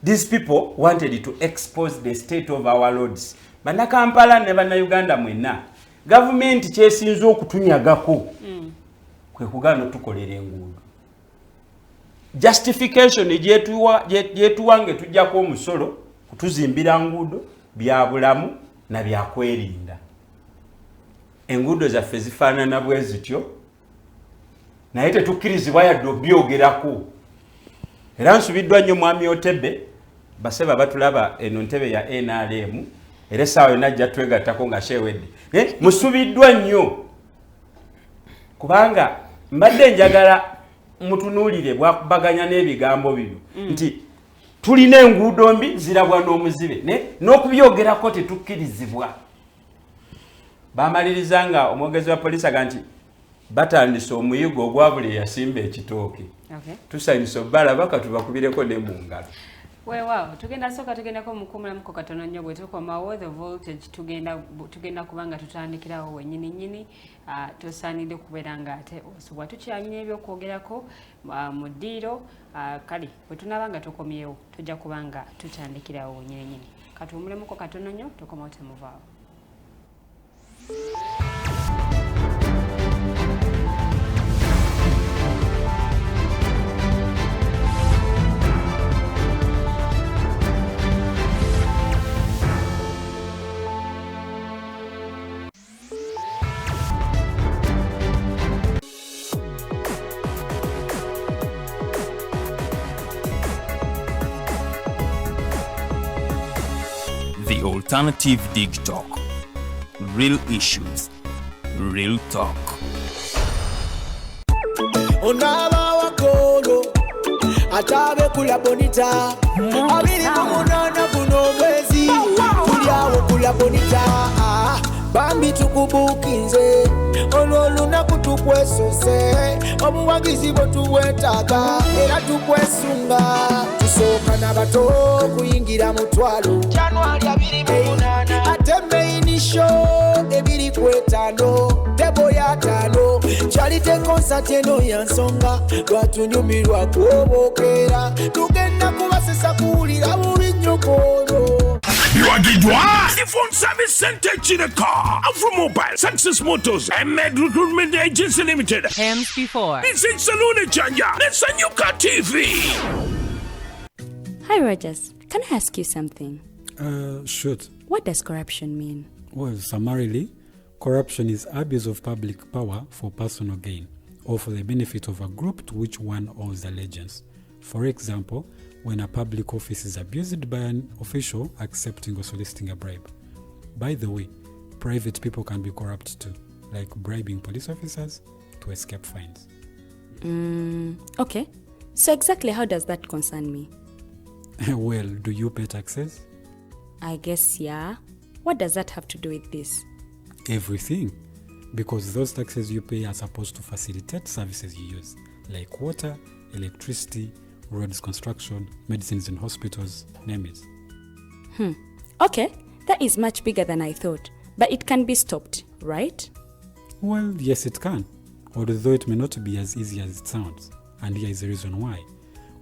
These people wanted to expose the state of our roads. Bannakampala ne bannayuganda mwenna gavumenti kyesinza okutunyagako kwe kugaana tukolera enguudo. Justification gyetuwange tujjako omusolo kutuzimbira nguudo bya bulamu na bya kwerinda. Enguudo zaffe zifaanana bwe zityo naye tetukkirizibwa yadde obyogerako. Era nsubiddwa nnyo mwami Otebe baseba batulaba eno ntebe ya NRM era essaawa yonna ajja twegattako nga sheewedde. Musubiddwa nnyo kubanga mbadde njagala mutunuulire bwakubaganya n'ebigambo bino nti tulina enguudo mbi zirabwa n'omuzibe n'okubyogerako tetukkirizibwa. Bamaliriza nga omwogezi wa poliisi aga nti batandise omuyigo ogwabula yasimba ekitooke. Tusanyusa obbalaba katubakubireko ne mu ngalo. Weewaawo tugenda sooka tugendako mukumulamuko katono nnyo bwe tukomawo the voltage tugenda kubanga tutandikirawo wennyini tosaanidde kubeera nga ate osobwa tukyalina ebyokwogerako mu ddiiro kale bwe tunaba nga tukomyewo tujja kubanga tutandikirawo wennyini katuwumulamuko katono nnyo tukomawo temuvaawo. The Alternative Dig Talk. Real issues, real talk. Onaba wakolo atabe kula bonita abiri kumunana kuno mwezi tuliawo kula bonita bambi tukubukinze olwolunaku tukwesose obuwagizi bwe tuwetaaga era tukwesunga tusooka n'abato kuyingira mu twalo January 28 ate meinisho ebiri kwetaano tebo ya tano kyalite konsati eno ya nsonga lwatunyumirwa kwobokera tugenda kubasesa kuwulira bubi nnyo kwono. Bannabyafuzi phone service center Chineka from Mobile Success Motors and Med Recruitment Agency Limited. Hands before. This is Salune Chanja. Let's Nyuka TV. Hi Rogers, can I ask you something? Shoot. What does corruption mean? Well, summarily, corruption is abuse of public power for personal gain or for the benefit of a group to which one owes allegiance. For example, when a public office is abused by an official accepting or soliciting a bribe. By the way, private people can be corrupt too, like bribing police officers to escape fines. Okay. So exactly how does that concern me? Well, do you pay taxes? I guess, yeah. What does that have to do with this? Everything. Because those taxes you pay are supposed to facilitate services you use, like water, electricity, roads construction, medicines in hospitals, name it. Okay, that is much bigger than I thought. But it can be stopped, right? Well, yes it can, although it may not be as easy as it sounds. And here is the reason why.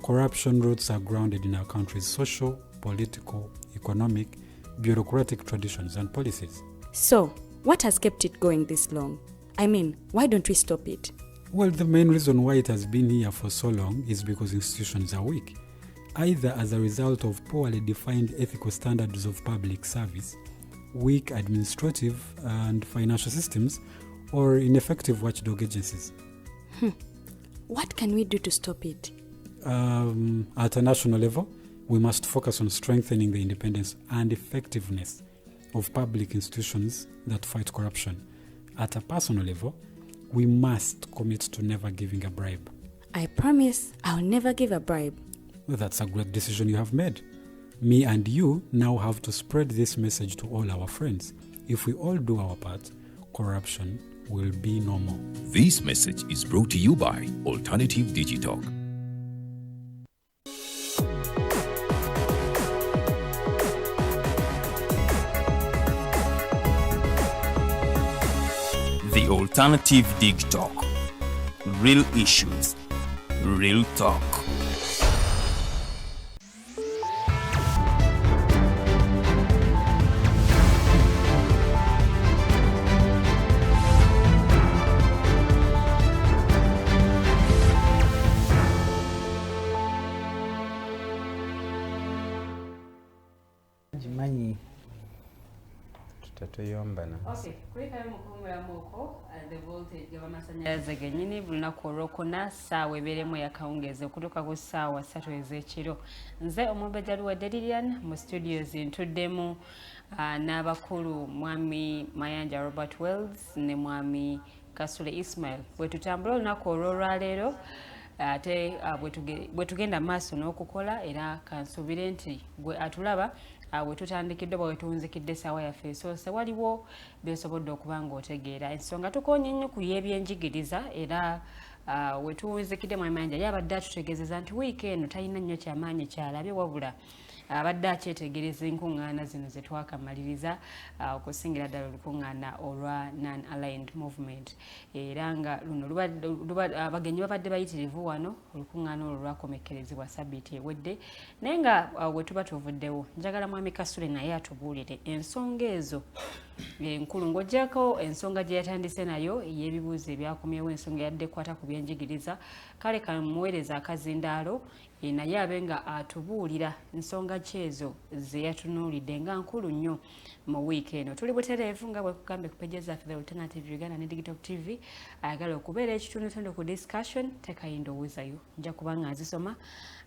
Corruption roots are grounded in our country's social, political, economic, bureaucratic traditions and policies. So, what has kept it going this long? I mean, why don't we stop it? Well, the main reason why it has been here for so long is because institutions are weak, either as a result of poorly defined ethical standards of public service, weak administrative and financial systems, or ineffective watchdog agencies. What can we do to stop it? At a national level, we must focus on strengthening the independence and effectiveness of public institutions that fight corruption. At a personal level, we must commit to never giving a bribe. I promise I'll never give a bribe. Well, that's a great decision you have made. Me and you now have to spread this message to all our friends. If we all do our part, corruption will be no more. This message is brought to you by Alternative Digitalk. The Alternative Digitalk. Real issues, real talk. Manyi tutatoyombana. Okay, kwekayo mukumulamu okwo the voltage y'amasannyalaze gennyini buli lunaku olwokuna ssaawa ebeeremu yakawungeezi okutuuka ku ssaawa 3 ez'ekiro. Nze Omumbejja Luwedde Lilian mu studios ntuddemu n'abakulu mwami Mayanja Robert Wels ne mwami Kasule Ismail. Bwe tutambula olunaku olw'olwaleero ate bwe tugenda maaso n'okukola era kansuubire nti gwe atulaba we tutandikidde bwe tuwunzikidde essaawa yaffe esoose waliwo byosobodde okuba ng'otegeera ensonga tukoonye nnyo ku y'ebyenjigiriza era we tuwunzikidde mwami Mayanja yabadde atutegeezeza nti wiiki eno talina nnyo kyamaanyi kyalabye wabula abadde akyetegereza enkuŋŋaana zino ze twakamaliriza okusingira ddala olukuŋŋaana olwa non-aligned movement era nga luno abagenyi babadde bayitirivu wano olukuŋŋaana olwo lwakomekkerezebwa sabbiiti ewedde naye nga we tuba tuvuddewo njagala mwami Kasule naye atubuulire ensonga ezo enkulu ng'oggyako ensonga gye yatandise nayo ey'ebibuuzo ebyakomyewo ensonga yadde ekwata ku byenjigiriza kale kamuweereza akazindaalo naye abe nga atubuulira ensonga kyezo ze yatunuulidde nga nkulu nnyo mu wiiki eno. Tuli butereevu nga bwe kugambye ku pages zaffe The Alternative Uganda ne Digital TV ayagala okubeera ekitundutundu ku discussion tekayo ndowooza yo nja kuba nga nzisoma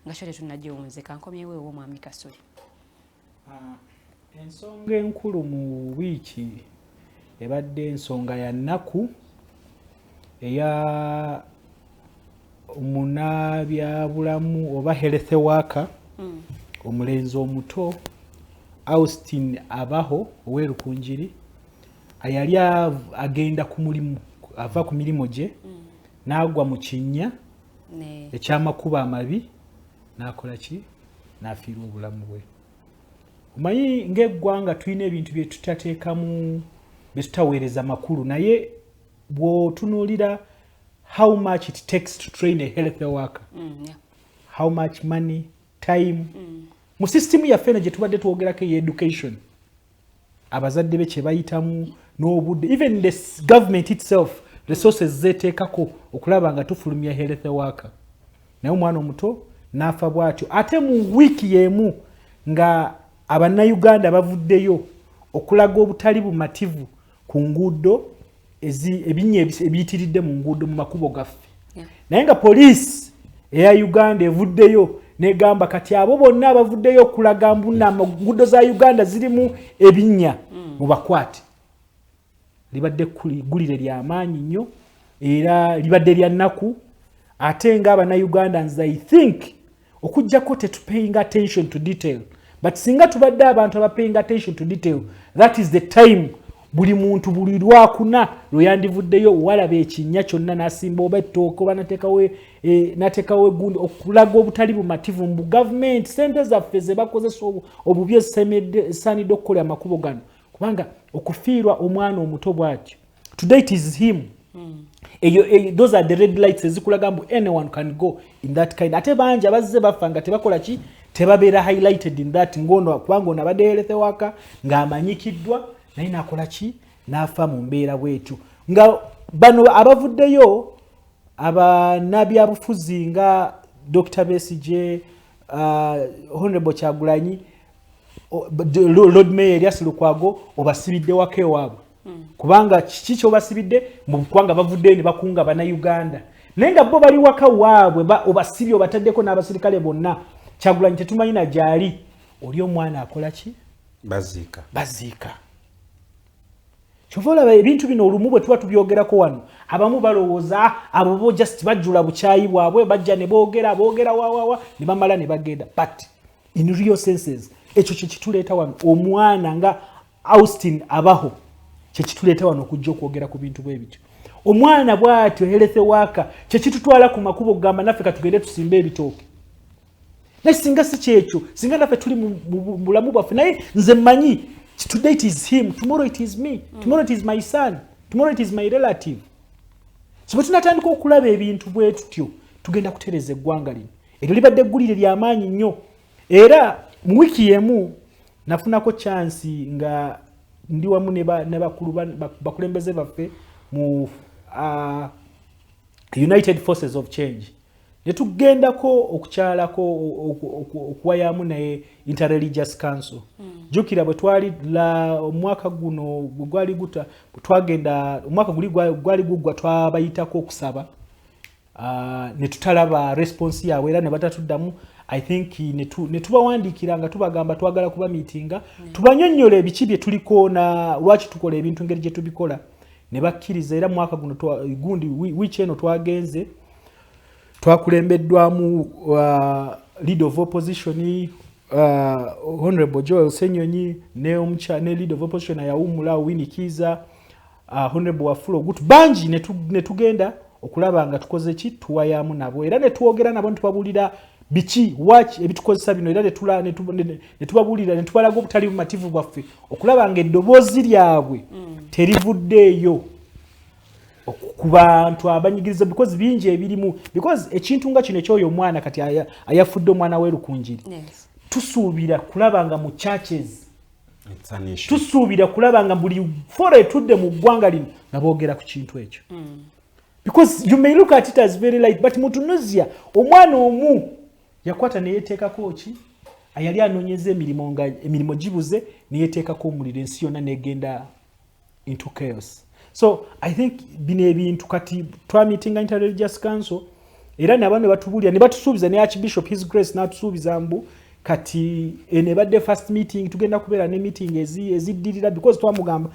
nga kyo tetunnagyewoonzeka nkomyewo ewo mwami Kasule. Ensonga enkulu mu wiiki ebadde ensonga ya nnaku eya omunabyabulamu oba health worker omulenzi omuto Austin Abaho ow'Erukunjiri yali agenda ku mulimu ava ku mirimu gye n'agwa mu kinnya eky'amakubo amabi n'akola ki n'afiirwa obulamu bwe. Omanyi ng'eggwanga tulina ebintu bye tutateekamu bye tutaweereza makulu naye bw'otunuulira how much it takes to train a health worker. How much money, time. Mu system yaffe eno gye tubadde twogerako education. Abazadde be kye bayitamu n'obudde. Even the government itself, resources zeteekako okulaba nga tufulumya health worker. Naye omwana omuto n'afa bw'atyo. Ate mu wiiki y'emu nga Abannayuganda bavuddeyo okulaga obutali bumativu ku nguudo ebinnya ebiyitiridde mu nguudo mu makubo gaffe. Naye nga poliisi eya Uganda evuddeyo negamba kati abo bonna abavuddeyo okulaga mbuna nguudo za Uganda zirimu ebinnya mu bakwate. Libadde gulire ly'amaanyi nnyo era libadde lya nnaku ate nga Abannayugandans I think okujjako tetupaying attention to detail. But singa tubadde abantu abapaying attention to detail, that is the time buli muntu buli lwakuna lweyandivuddeyo walaba ekinnya kyonna n'asimba oba ettooke oba n'ateekawo eggundi okulaga obutali bumativu mu gavumenti ssente zaffe ze bakozesa obubi esaanidde okukola amakubo gano kubanga okufiirwa omwana omuto bw'atyo today it is him. Those are the red lights ezikulaga mbu anyone can go in that kind. Ate bangi abazze bafa nga tebakola ki tebabeera highlighted in that ngono kubanga ono abadde health worker ng'amanyikiddwa naye nakola ki n'afa mu mbeera bwetu nga bano abavuddeyo Bannabyafuzi nga Dr. Besigye, Honorable Kyagulanyi, Lord Mayor Erias Lukwago obasibidde waka ewaabwe kubanga kiki kyobasibidde mu ggwanga bavudde ne bakunga bannayuganda naye nga bo bali waka waabwe obasibye obataddeko n'abasirikale bonna Kyagulanyi tetumanyi na gyali oli omwana akola ki baziika kyova olaba ebintu bino olumu bwe tuba tubyogerako wano abamu balowooza abo bo just bajjula bukyayi bwabwe bajja ne boogera wawawa ne bamala ne bagenda but in real senses ekyo kye kituleeta wano omwana nga Austin abaho kye kituleeta wano okujja okwogera ku bintu bwe bityo omwana bw'atyo health worker kye kitutwala ku makubo kugamba naffe katugende tusimbe ebitooke naye singa si kyekyo singa naffe tuli mu bulamu bwaffe naye nze mmanyi today it is him tomorrow it is me tomorrow it is my son tomorrow it is my relative so tunatandika okulaba ebintu bwe tutyo tugenda kutereza eggwanga lino eryo libadde eggulire ly'amaanyi nnyo era mu wiki emu nafunako chance nga ndi wamu ne bakulu bakulembeze baffe mu United Forces of Change netugendako okukyalako okuwayamu naye Interreligious Council jukira bwe twali omwaka guno gwali guta twagenda omwaka gwali gugwa twabayitako okusaba ne tutalaba response yawe era ne batatuddamu I think ne tubawandiikira nga tubagamba twagala kuba meetinga tubanyonnyola ebiki bye tuliko na lwaki tukola ebintu ngeri gye tubikola ne bakkiriza era mwaka guno gundi wiki eno twagenze twakulembeddwamu leader of opposition Honorable Joel Senyonyi ne leader of opposition yawumula Winikiza Honorable Wafulo Gutu banji ne tugenda okulaba nga tukoze ki tuwayamu nabo era ne tuogera nabo ntubabulira biki watch ebitukozesa bino era ne tubabulira ne tubalaga obutali bumativu bwaffe okulaba nga eddoboozi lyabwe terivuddeeyo ku bantu abanyigiriza because bingi ebirimu because ekintu nga kino ekyoyo omwana kati ayafudde omwana w'erukunjiri tusuubira kulaba nga mu churches tusuubira kulaba nga buli fora etudde mu ggwanga lino nga boogera ku kintu ekyo because you may look at it as very light but mutunuzya omwana omu yakwata ne yeteekako ki ayali anoonyeza emirimu gibuze ne yeteekako omuliro ensi yonna negenda into chaos. So I think bino ebintu kati twamitinga Interreligious Council era nabo ne batubulya ne batusuubiza ne Archbishop His Grace n'atusuubiza mbu kati ene badde first meeting tugenda kubeera ne meeting eziddirira because twamugamba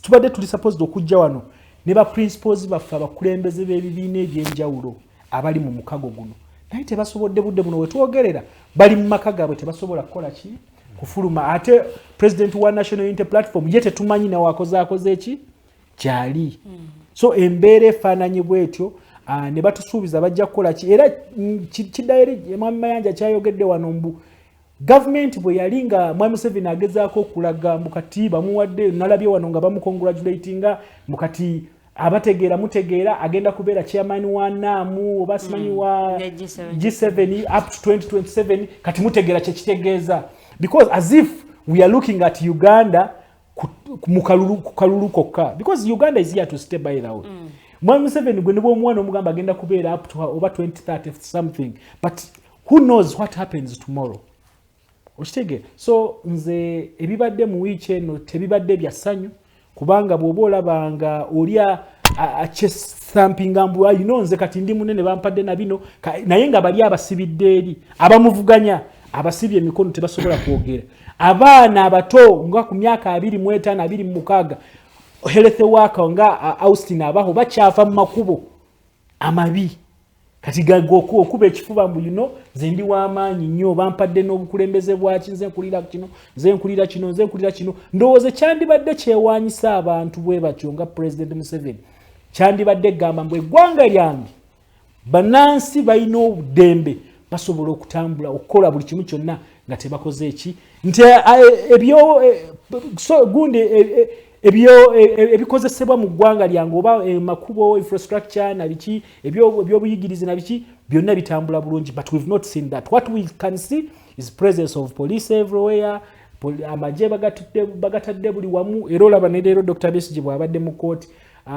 tubadde tuli supposed okujja wano ne ba principals baffe abakulembeze b'ebibiina ebyenjawulo abali mu mukago guno naye tebasobodde budde buno wetwogerera bali mu maka gaabwe tebasobola kukola ki kufuluma ate president wa National Unity Platform ye tetumanyi na wakoze eki kyali so embeera efaananyi bwetyo ne batusuubiza bajja kukola ki era kiddayo Mwami Mayanja kyayogedde wano mbu government bwe yali nga Mwami Museveni agezaako okulaga mukati bamuwadde nalabye wano nga bamukongratulatinga mukati abategeera mutegeera agenda kubeera chairman wa NAMU oba simanyi wa G7 up to 2027 kati mutegeera kye kitegeeza because as if we are looking at Uganda mukalulu kokka because Uganda is here to stay by the way. Mwami Museveni gwe nebo omwana omugamba agenda kubeera up to over 2030 something but who knows what happens tomorrow. Okitege so nze ebibadde mu week eno tebibadde bya ssanyu kubanga bw'oba olabanga olya akyesampinga mbu nze kati ndi munene bampadde na bino naye nga bali abasibidde eri abamuvuganya abasibye emikono tebasobola kwogera abaana abato nga ku myaka 25 26 health worker nga Austin abaho bakyafa mu makubo amabi kati gagoku okuba ekifuba mbu nze ndi w'amaanyi nnyo bampadde n'obukulembeze bwaki nze nkulira kino ndowooza kyandibadde kyewanyisa abantu bwe batyo nga President Museveni kyandibadde gamba mbu eggwanga lyange bannansi balina obudembe basobola okutambula okukola buli kimu kyonna nga tebakoze eki nti ebikozesebwa mu ggwanga lyange oba makubo infrastructure na biki ebyobuyigirizi na biki byonna bitambula bulungi but we've not seen that. What we can see is presence of police everywhere amaje bagatadde buli wamu era olaba ne leero Dr. Besigye bw'abadde mu court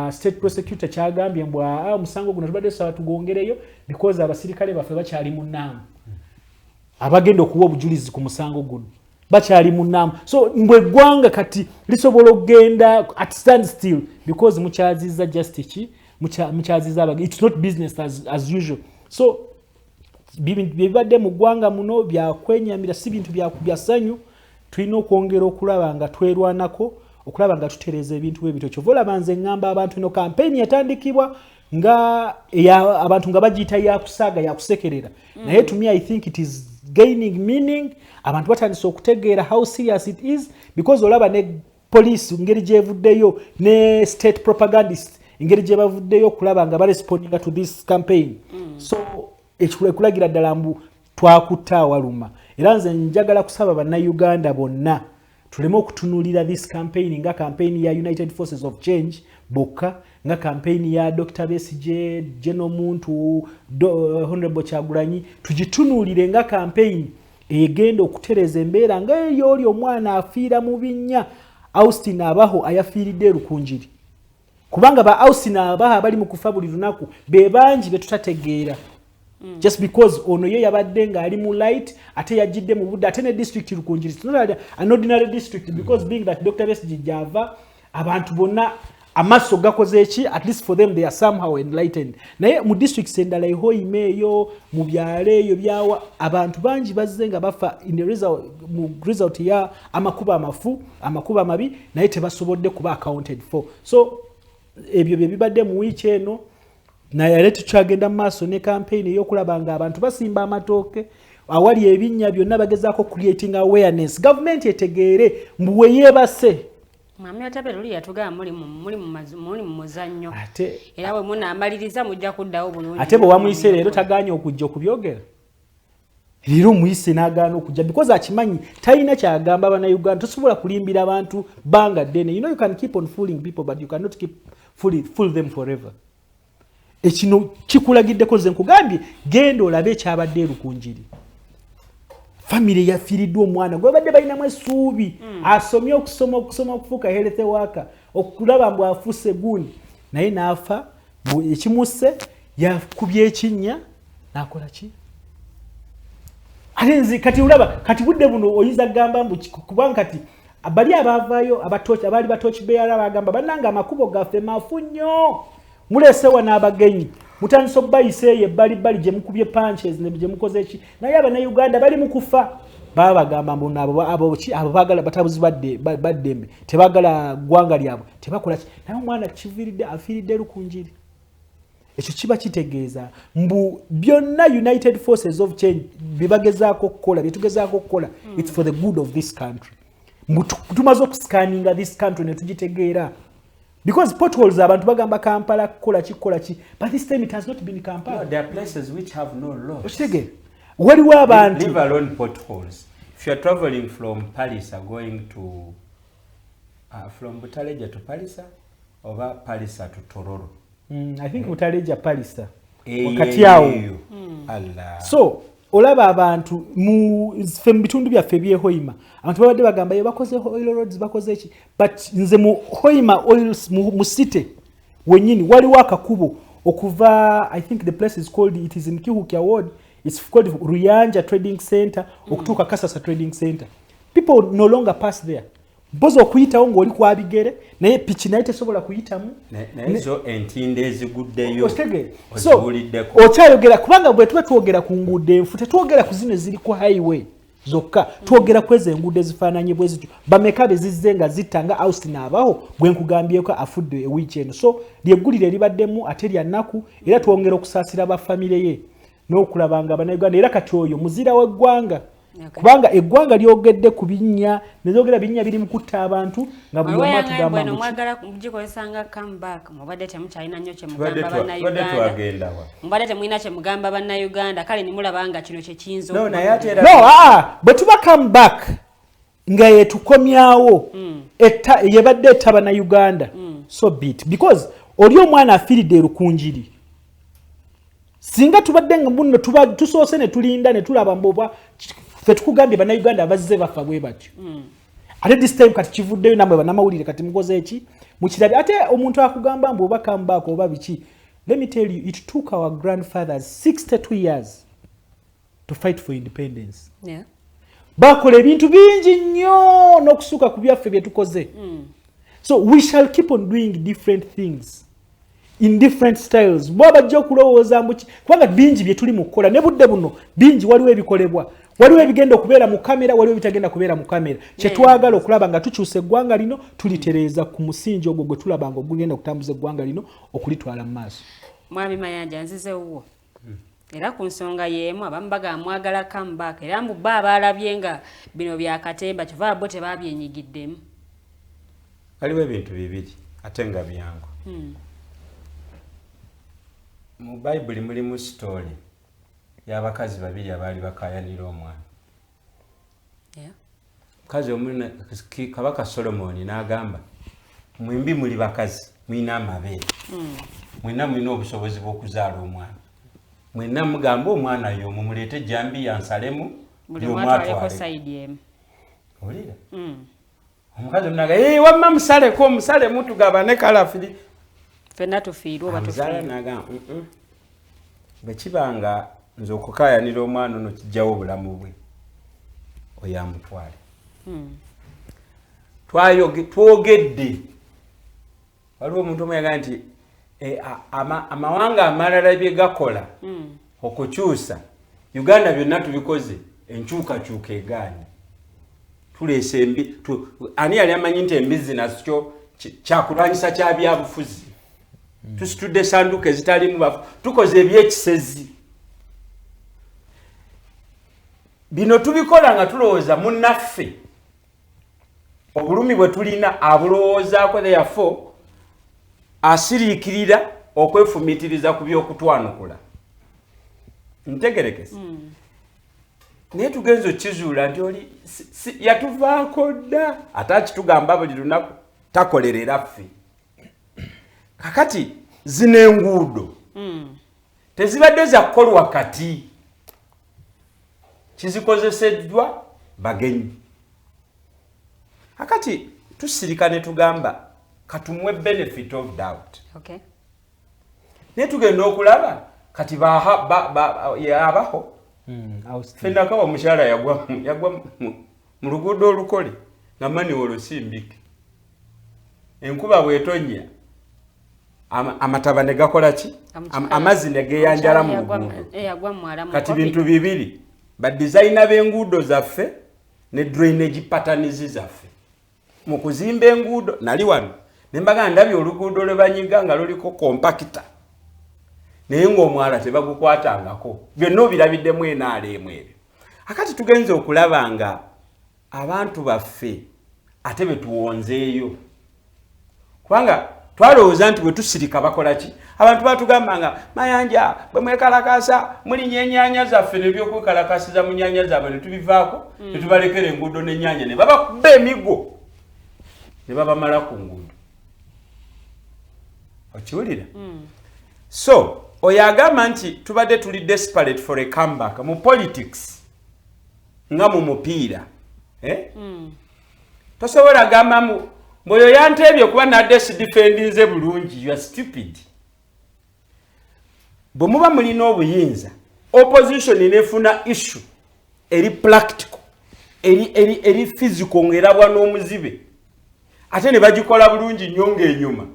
state prosecutor kyagambye mbu omusango guno tubadde tusaba tugongereyo because abasirikale baffe bakyali mu NAMU abagenda okuwa obujulizi ku musango guno bakyali munamu so mbwe gwanga kati lisobola okugenda at stand still because mukyaziza justice mukyaziza abage it's not business as usual so bibadde mu ggwanga muno byakwenyamira si bintu byasanyu tulina okwongera okulaba nga twerwanako okulaba nga tutereeza ebintu bwebityo kyova olaba nze ngamba abantu ino kampeni yatandikibwa nga abantu nga bagiyita yakusaaga yakusekerera naye to me I think it is gaining meaning abantu batandise okutegeera how serious it is because olaba ne police ngeri gyevuddeyo ne state propagandist ngeri gyebavuddeyo okulaba nga barespondinga to this campaign so ekulagira ddala mbu twakutta awaluma era nze njagala kusaba bannayuganda bonna tuleme okutunulira this campaign nga campaign ya United Forces of Change bokka nga campaign ya Dr. Besigye General Muntu Honorable Kyagulanyi tugitunulire nga campaign egenda okutereza embeera nga yoli omwana afiira mu binnya Austin Abaho ayafiiridde Rukunjiri kubanga ba Austin Abaho abali mu kufa buli lunaku be bangi betutategeera just because ono ye yabadde nga ali mu light ate yajidde mu budde ate ne district Rukunjiri it's not an ordinary district because being that Dr. Besigye java abantu bonna amaso gakoze eki at least for them they are somehow enlightened naye mu district endala ehoyimeeyo mu byaleeyo byawa abantu bangi bazze nga bafa in the result ya amakuba amafu amakuba amabi naye tebasobodde kuba accounted for so ebyo bibadde mu week eno naye ate tukyagenda mu maaso ne campaign ey'okulaba nga abantu basimba amatooke awali ebinnya byonna bagezaako creating awareness government etegeere mbuwe yeebase Mami atabero luli yatugamba muri mu muzannyo era bwe munaamaliriza mujja kuddawo bulungi ate bwe wamuyise leero tagaanya okujja okubyogera leero muyise n'agaana okujja because akimanyi talina kyagamba Bannayuganda tosobola kulimbira abantu banga ddene you can keep on fooling people but you cannot keep fool them forever ekino kikulagiddeko nze nkugambye genda olabe ekyabadde Rukunjiri family yafiiriddwa omwana gwe badde balinamu essuubi asomye okusoma okufuuka health worker okulaba mbu afuuse guuni naye n'afa ekimusse yakubye ekinnya n'akola ki ate nzi kati olaba kati budde buno oyinza kugamba mbu kubanga kati bali abaavaayo abaali batooki beera bagamba bannanga amakubo gaffe mafu nnyo muleesewa n'abagenyi mutandise okubayiseeyo ebbalibbali gye mukubye punches ne gye mukoze eki naye Abannayuganda bali mu kufa baba bagamba mbu abo baagala batabuzi baddembe tebaagala ggwanga lyabwe tebakola ki naye omwana afiiridde Rukunjiri ekyo kiba kitegeeza mbu byonna United Forces of Change byebagezaako okukola byetugezaako okukola it's for the good of this country mbu tumaze okuscanninga this country ne tugitegeera because potholes abantu bagamba Kampala kola ki but this time it has not been Kampala. No, there are places which have no laws. Oshige waliwo abantu leave alone potholes. If you are traveling from Paris going to from Butaleja to Palisa or Palisa to Tororo. I think Butaleja Palisa wakati yao Allah so olaba abantu mu bitundu byaffe byehoima abantu babadde bagamba ye bakoze oil roads bakoze eki but nze mu hoima oils mu city wenyini waliwo akakubo okuva I think the place is called it is in Kihukia ward it's called Ruyanja Trading Center okutuuka Kasasa Trading Center people no longer pass there bozo okuyitawo ng'oli kwabigere naye piki naye tesobola kuyitamu naye zo entinde eziguddeyo ozibuliddeko okyayogera kubanga bwe tuba twogera ku nguudo enfu tetwogera ku zino eziri ku highway zokka twogera ku ezo enguudo ezifaananye bwe zityo bameka bezizze nga zitta nga Austin Abaho bwe nkugambyeko afudde ewiiki eno so lyeggulire libaddemu ate lya nnaku era twongera okusaasira bafamire ye n'okulabanga Bannayuganda era kati oyo muzira w'eggwanga kubanga eggwanga lyogedde ku binnya nezogera binnya biri mu kutta abantu nga buli omu atugamba bweno mwagala kugikozesanga comeback mubadde temukyalina nnyo kye mugamba Bannayuganda mubadde temulina kye mugamba Bannayuganda kale nimulabanga kino kye kiyinza bwe tuba comeback nga yetukomyawo yebadde etta Bannayuganda so bit because oli omwana afiiridde Rukunjiri singa tubadde nga muno tusoose ne tulinda ne tulaba mboba fe tukugambye Bannayuganda abazze bafa bwe batyo ate this time kati kivuddeyo namwe bannamawulire kati mukoze eki mukirabi ate omuntu akugamba mbu oba comeback oba biki let me tell you it took our grandfathers 62 years to fight for independence bakola ebintu bingi nnyo n'okusuka ku byaffe bye tukoze. So we shall keep on doing different things in different styles. Bwabajja okulowooza mbuki kubanga bingi bye tuli mu kukola ne budde buno bingi waliwo ebikolebwa, waliwo ebigenda okubeera mu kamera, waliwo ebitagenda kubeera mu kamera. Kye twagala okulaba nga tukyusa eggwanga lino tulitereeza ku musingi ogwo gwe tulaba nga ogugenda okutambuza eggwanga lino okulitwala mu maaso. Mwami Mayanja nzizeewo era ku nsonga y'emu abamu bagamwagala comeback era mbu bba abaalabye nga bino byakatemba kyova bo tebabyenyigiddemu. Waliwo ebintu bibiri ate nga byangu. Mu Bayibuli mulimu story y'abakazi babiri abaali bakayanira omwana. Mukazi omu Kabaka Solomoni n'agamba mwembi muli bakazi mwina amabeere, mwina mulina obusobozi bw'okuzaala omwana, mwina mugamba omwana y'omu muleete jambi yansalemu buli mwatwaleko sayidi emu. Olira omukazi omunaga wamma musaleko musale mutugabane kalafiri ffenna tufiirwe oba tufiirwe. N'agamba bwe kibanga nze okukayanira omwana ono kijjawo obulamu bwe oyo amutwale. Twogedde waliwo omuntu omu yagamba nti amawanga amalala bye gakola okukyusa Uganda byonna tubikoze enkyukakyuka egaanye. Tuleese embi ani yali amanyi nti embizinesi kyo kyakulwanyisa kya byabufuzi. Tusitudde esanduuko ezitalimu bafu tukoze ebyekisezi. Bino tubikola nga tulowooza munnaffe obulumi bwe tulina abulowoozaako therefore asiriikirira okwefumitiriza ku by'okutwanukula. Ntegerekese. Naye tugenza okizuula nti oli yatuvaako dda ate akitugamba buli lunaku takolerera ffe. Kakati zino enguudo tezibadde za kukolwa kati, kizikozeseddwa bagenyi. Kakati tusirika ne tugamba katumwe benefit of doubt. Naye tugenda okulaba kati yabaho ffenna kawa omukyala yagwa mu luguudo olukole nga mani olusimbike. Enkuba bw'etonnya amataba ne gakola ki? Amazzi ne geeyanjala mu luguudo. Kati bintu bibiri badizayina b'enguudo zaffe ne drainage patterns zaffe. Mu kuzimba enguudo nali wano ne mbaga ndabye oluguudo lwe banyiga nga luliko kompakita naye ng'omwala tebagukwatangako. Byonna obirabiddemu enaaleemu ebyo. Akati tugenze okulaba nga abantu baffe ate betuwonzeeyo kubanga twalowooza nti bwe tusirika bakola ki? Abantu batugamba nga Mayanja bwe mwekalakaasa mulinya ennyanya zaffe nebyokwekalakasiza mu nnyanya zaabwe ne tubivaako ne tubalekera enguudo n'ennyanya ne babakuba emigo ne babamala ku nguudo. Okiwulira? So oyo agamba nti tubadde tuli desperate for a comeback mu politics nga mu mupiira. Tosobola gamba mwoyo yanteebye okuba nadde sidifendinze bulungi. You are stupid. Bwe muba mulina obuyinza opposition nefuna issue eri practical eri physical ng'erabwa n'omuzibe ate ne bagikola bulungi nnyo ng'enyuma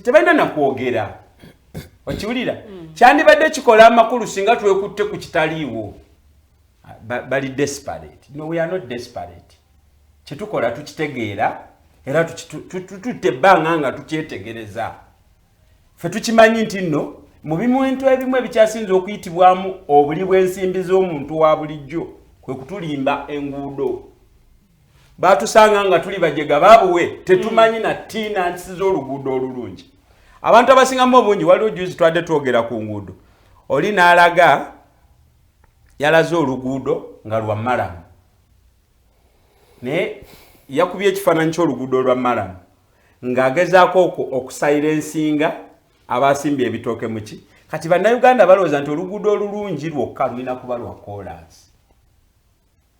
tebalina nakwogera. Okiwulira? Kyandibadde kikola amakulu singa twekutte ku kitaliiwo. Bali desperate. No, we are not desperate. Kyetukola tukitegeera era tutte ebbanga nga tukyetegereza. Ffe tukimanyi nti nno mu bintu ebimu ebikyasinza okuyitibwamu obuli bw'ensimbi z'omuntu wa bulijjo kwe kutulimba enguudo. Batusanga nga tuli bajega baabuwe tetumanyi na ttiina nsi z'oluguudo olulungi. Abantu abasingamu obungi waliwo juzi twadde twogera ku nguudo. Oli n'alaga yalaze oluguudo nga lwa malamu. Naye yakubye ekifaananyi ky'oluguudo lwa malamu ng'agezaako okusilensinga abasimbye ebitooke muki. Kati bannayuganda balowooza nti oluguudo olulungi lwokka lulina kuba lwa kolansi,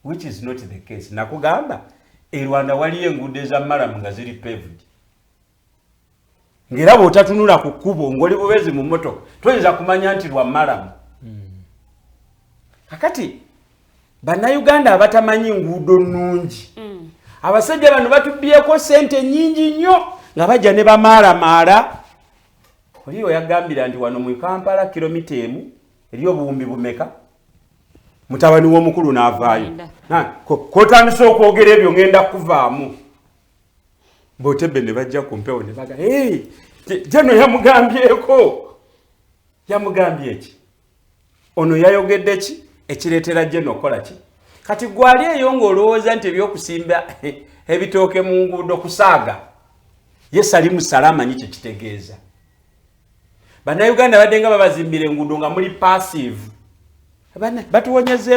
which is not the case. Nakugamba e Rwanda waliyo enguudo eza malamu nga ziri paved. Ng'era bw'otatunula ku kkubo ng'oli bubezi mu mmotoka toyinza kumanya nti lwa malamu. Kakati Bannayuganda abatamanyi nguudo nnungi abasajja bano batubyeko sente nnyingi nnyo nga bajja ne bamaala oliyo yagambira nti wano mu Kampala kilomita emu eri obuwumbi bumeka mutabani w'omukulu n'avaayo kotandise okwogera ebyo ngenda kuvaamu botebe ne bajja ku mpewo ne baga jano yamugambye eki ono yayogedde ki ekireetera jeno okola ki kati gwali eyo ng'olowooza nti ebyokusimba ebitooke mu nguudo kusaaga ye Salimu Salama nyi kitegeeza Bannayuganda badde nga babazimbira enguudo nga muli passive batuwonyeze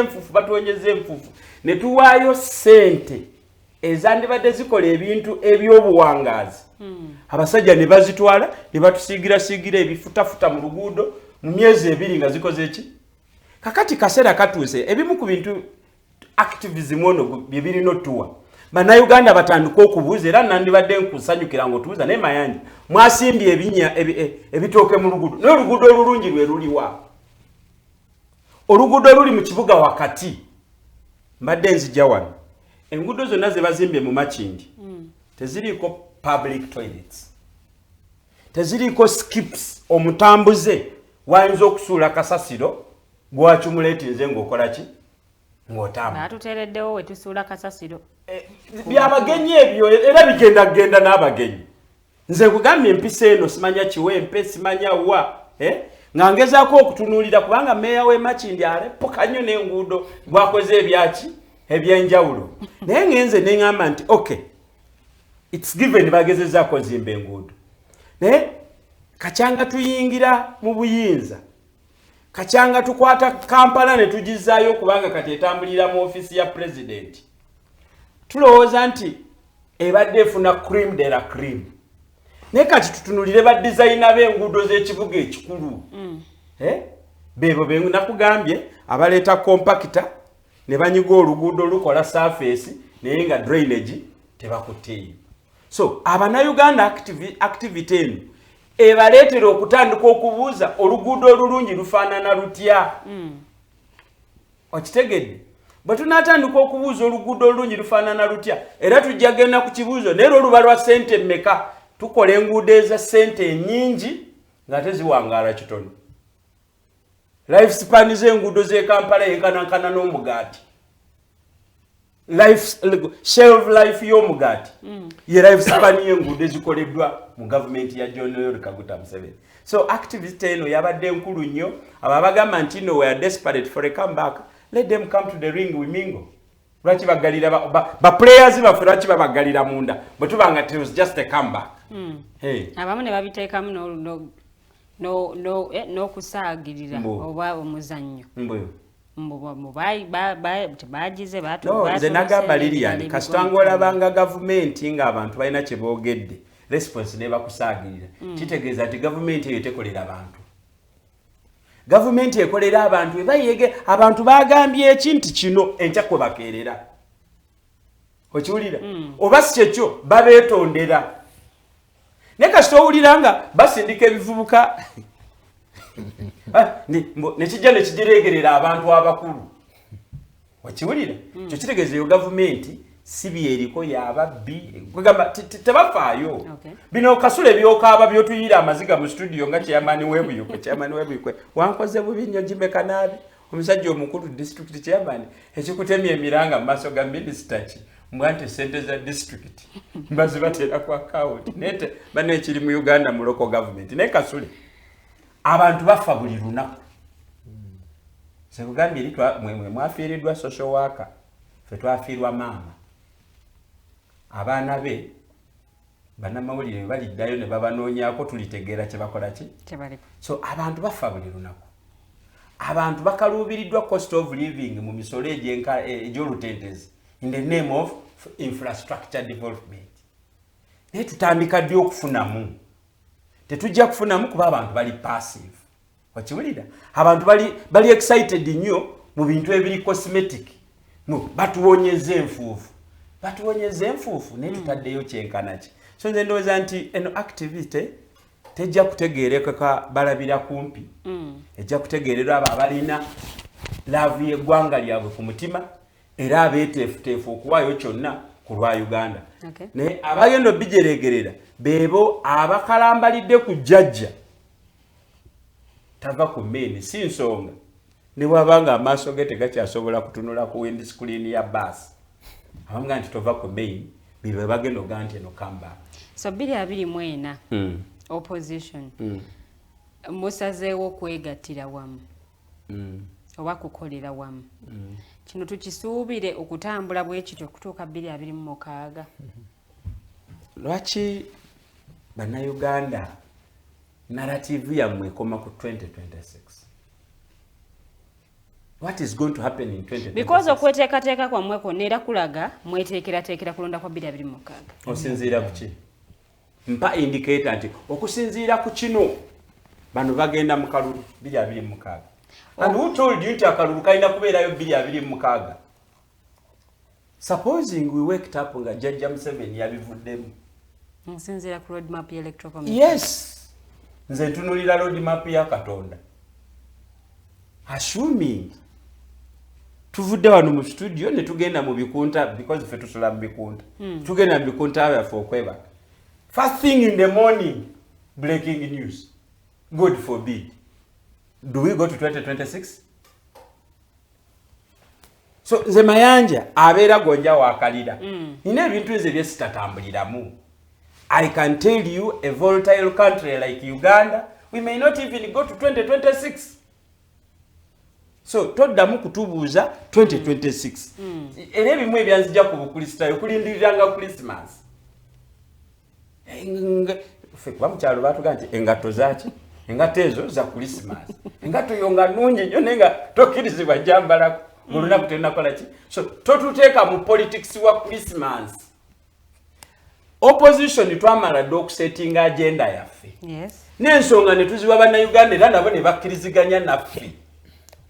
enfuufu ne tuwaayo ssente ezandibadde zikola ebintu eby'obuwangaazi abasajja ne bazitwala ne batusiigira ebifutafuta mu luguudo mu myezi 2 nga zikoze eki kakati kaseera katuuse ebimu ku bintu activism ono bibirina otuwa Bannayuganda batandika okubuuza era nandibadde nkusanyukira ng'otubuuza naye Mayanja mwasimbye ebitooke mu luguudo naye oluguudo olulungi lwe luliwa oluguudo oluli mu kibuga wakati mbadde nzijja wano enguudo zonna ze bazimbye mu Makindi teziriiko public toilets teziriiko skips omutambuze wayinza okusuula kasasiro gwakimuletize ng'okola ki ng'otamba batuteereddewo we tusuula kasasiro byabagenyi ebyo era bigenda n'abagenyi nze nkugambye empisa eno simanya kiwempe simanya wa nga ngezaako okutunuulira kubanga meeya w'e Makindi alepoka nnyo n'enguudo bwakoze ebyaki ebyenjawulo naye ngenze neŋŋamba nti okay it's given bagezezaako zimba enguudo naye kacyanga tuyingira mu buyinza kacyanga tukwata Kampala ne tugizaayo kubanga kati etambulira mu ofisi ya president tulowooza nti ebadde efuna cream de la cream naye kati tutunulire badizayina b'enguudo z'ekibuga ekikulu bebo nakugambye abaleeta kompakita ne banyiga oluguudo olukola surface naye nga drainage tebakuteeyo so Abannayuganda activity eno ebaleetera okutandika okubuuza oluguudo olulungi lufaanana lutya okitegedde bwe tunaatandika okubuuza oluguudo olulungi lufaanana lutya era tujja genda ku kibuuzo naye oluba lwa ssente mmeka tukola enguudo eza ssente ennyingi nga teziwangaala kitono life span z'enguudo z'e Kampala yenkanankana n'omugaati shelf life y'omugaati ye life span y'enguudo ezikoleddwa mu gavumenti ya John Yoweri Kaguta Museveni so activity eno yabadde nkulu nnyo abo abagamba nti no we are desperate for a comeback let them come to the ring we mingle lwaki bagalira ba players baffe lwaki babagalira munda bwe tubanga it was just a comeback abamu ne babiteekamu n'okusaagirira oba omuzannyo tebagize nze nagamba Lilian kasitanga olabanga gavumenti ng'abantu balina kye boogedde response ne bakusaagirira kitegeeza nti gavumenti eyo tekolera abantu gavumenti ekolera abantu ebayege abantu bagambye ekinti kino enkya kwe bakeerera okiwulira oba si kyekyo babeetondera ne kasita owulira nga basindika ebivubuka nekijja nekigireegerera abantu abakulu okiwulira kyo kitegeeza eyo gavumenti si byeriko yababbi kugamba tebafaayo bino Kasule byokaaba byotuyira amaziga mu studio nga chairman webuyukwe wankoze bubi nnyo Jimeka naabi omusajja omukulu district chairman ekikutemya emiranga mu maaso ga minister ki mwante sente za district mbazi batera ku account nete bane ekiri mu Uganda mu local government ne Kasule abantu bafa buli lunaku sekugambye litwa mwe mwafiiridwa social worker fe twafiirwa maama abaana be bannamawulire baliddayo ne babanoonyaako tulitegeera kye bakola ki so abantu bafa buli lunaku abantu bakaluubiriddwa cost of living mu misolo egy'olutentezi in the name of infrastructure development naye tutandika ddi okufunamu tetujja kufunamu kuba abantu bali passive okiwulira abantu bali excited nnyo mu bintu ebiri cosmetic batuwonyeza enfuufu naye tutaddeyo kyenkanaki so nze ndowooza nti eno activity tejja kutegeerekeka balabira kumpi ejja kutegeererwa abo abalina laavu y'eggwanga lyabwe ku mutima era abeeteefuteefu okuwaayo kyonna ku lwa Uganda. Naye abagenda obijeregerera beebo abakalambalidde ku jjajja tava ku main si nsonga ne wabanga amaaso ge tegakyasobola kutunula ku windscreen ya bus abanga nti tova ku main bibe bagenda oganti eno kamba. So 2024 opposition musazeewo kwegattira wamu oba kukolera wamu kino tukisuubire okutambula bwe kityo okutuuka 2026. Lwaki bannayuganda narrative yammwe ekoma ku 2026? What is going to happen in 2026? Because okweteekateeka kwammwe kwonna era kulaga mweteekerateekera kulonda kwa 2026. Osinziira ku ki? Mpa indicator nti okusinziira ku kino bano bagenda mu kalulu 2026. And who told you nti akalulu kalina kubeerayo 2026? Supposing we waked up nga Jajja Museveni yabivuddemu. Nsinziira ku roadmap ya electoral commission. Yes. Nze ntunulira roadmap ya Katonda. Assuming tuvudde wano mu studio ne tugenda mu bikunta because fe tusula mu bikunta. Tugenda mu bikunta byaffe okwebaka. First thing in the morning, breaking news. God forbid. Do we go to 2026? So nze Mayanja abeera gonja wakalira. Nina ebintu nze bye sitatambuliramu. I can tell you a volatile country like Uganda, we may not even go to 2026. So toddamu kutubuuza 2026. Era ebimu ebyanzija ku bukristaayo kulindiriranga Christmas. Ffe kuba mukyalo baatuga nti engatto zaaki? Engatto ezo za Christmas. Engatto yo nga nnungi nnyo naye nga tokkirizibwa gyambalako. Olunaku tenakola ki? So totuteeka mu politics wa Christmas. Opposition twamala dde okusettinga agenda yaffe. Yes. N'ensonga ne tuziba bannayuganda era nabo ne bakkiriziganya naffe.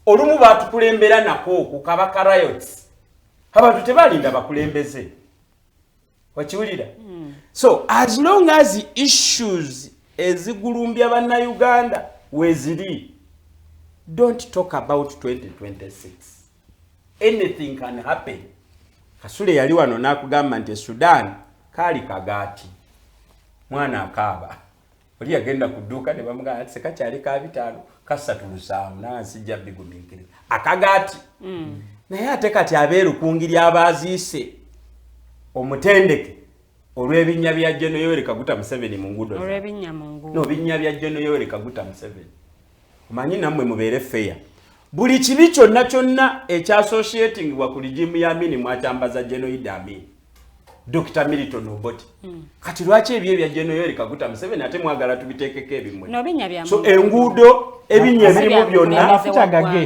Olumu baatukulembera nako ku Kabaka riots. Abantu tebalinda bakulembeze. Wakiwulira? So as long as the issues ezigulumbya bannayuganda weziri, don't talk about 2026. Anything can happen. Kasule yali wano n'akugamba nti Sudan kali kagaati. Mwana akaaba. Oli yagenda ku dduuka ne bamugamba ati sekakyali ka 5 kasatulusamu nansijja bigumiikiriza. Akagaati. Naye ate kati abeerukungirya abaaziise omutendeke olw'ebinnya bya General Yoweri Kaguta Museveni mu nguudo. Olw'ebinnya mu nguudo. No, binnya bya General Yoweri Kaguta Museveni. Omanyi nammwe mubeere fair. Buli kibi kyonna ekyassociating wa ku regime ya Amini mwakyambaza General Idi Amin. Dr. Milton Obote. Kati lwaki ebyo ebya General Yoweri Kaguta Museveni ate mwagala tubiteekeko ebimwe? No binnya bya. So enguudo ebinnya ebirimu byonna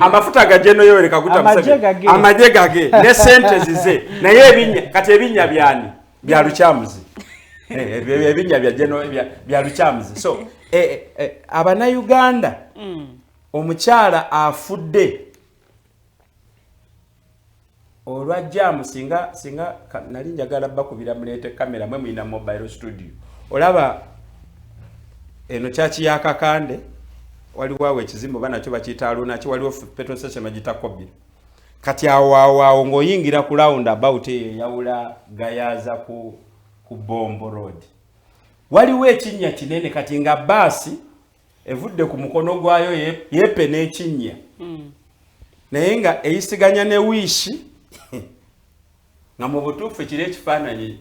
amafuta ga General Yoweri Kaguta Museveni. Amagye gage ne sente zize. Naye ebinnya kati ebinnya byani? Bya Lukyamuzi. Ebinnya bya General bya Lukyamuzi. So Abannayuganda omukyala afudde olwajjamu singa nali njagala bakubira mulete kamera mwe mulina mobile studio olaba eno chachi ya Kakande waliwo awe ekizimbo banakyo bakiyita Alunaki waliwo petrol station bagita Kobiri kati awo ngoyingira ku round about yawula Gayaza ku Bombo Road waliwo ekinnya kinene kati nga basi evudde ku mukono gwayo yepe n'ekinnya naye nga eyisiganya ne wishi nga mu butuufu kiri ekifaananyi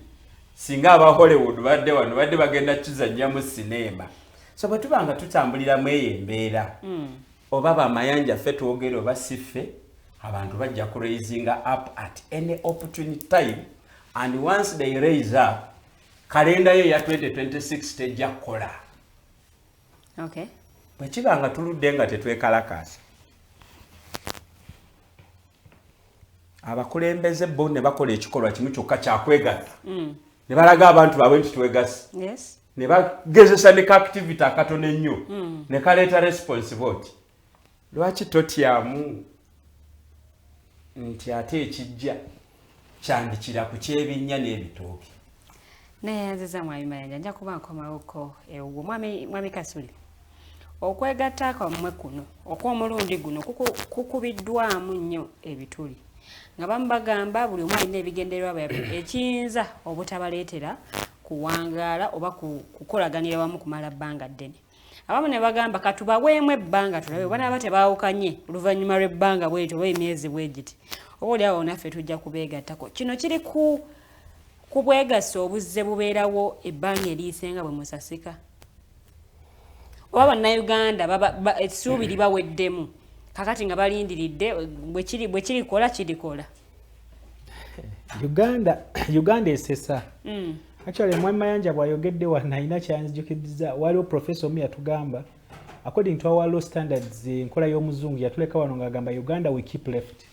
singa aba Hollywood badde wano badde bagenda kizannya mu sinema so bwe tuba nga tutambuliramu eyo embeera oba bamayanja ffe twogere oba si ffe abantu bajja ku raisinga up at any opportunity time and once they raise up kalenda yo ya 2026 tejja kukola. Okay. Bwe kiba nga tuludde nga tetwekalakaasa abakulembeze bo ne bakola ekikolwa kimu kyokka kyakwegatta ne balaga abantu baabwe nti twegasi ne bagezesa ne activity akatono ennyo ne kaleeta response vote. Lwaki totyamu nti ate ekijja kyandikira ku kyebinnya n'ebitooke? Naye nziza mwami Mayanja nja kuba nkomawoko ewo mwami Kasule okwegatta kwammwe kuno okw'omulundi guno kukubiddwamu nnyo ebituli nga bamu bagamba buli omu alina ebigendererwa byabwe ekiyinza obutabaleetera kuwangaala oba kukolaganira wamu kumala bbanga ddene. Abamu ne bagamba katubaweemu ebbanga tulabe banaaba tebaawukanye oluvannyuma lw'ebbanga bwetyo oba emyezi bwegiti oba oliawo naffe tujja kubeegattako. Kino kiri ku bwegasse obuzze bubeerawo ebbanga eriisenga bwe musasika oba bannayuganda essuubi libaweddemu kakati nga balindiridde bwe kirikola kirikola. Uganda esesa. Actually Mwami Mayanja bw'ayogedde wano alina kyanjukiriza. Waliwo professor omu yatugamba according to our law standards enkola y'omuzungu yatuleka wano ng'agamba Uganda we keep left.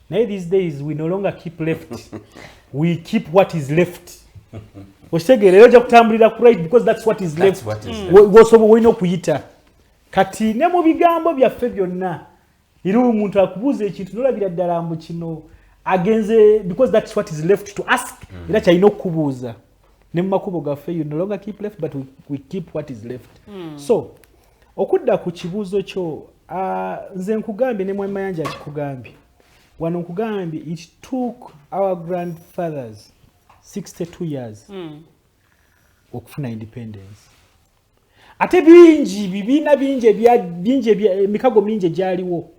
Naye these days we no longer keep left. We keep what is left. Oshegere ojja kutambulira ku right because that's what is left. Wosobo wolina okuyita. Kati ne mu bigambo byaffe byonna era omuntu akubuuza ekintu n'olabira ddala mbu kino agenze because that's what is left to ask era kyalina okubuuza ne mu makubo gaffe you no longer keep left but we keep what is left. So okudda ku kibuuzo kyo nze nkugambye ne Mwami Mayanja akikugambye wano nkugambye it took our grandfathers 62 years okufuna independence. Ate bingi bibiina bingi emikago mingi gyaliwo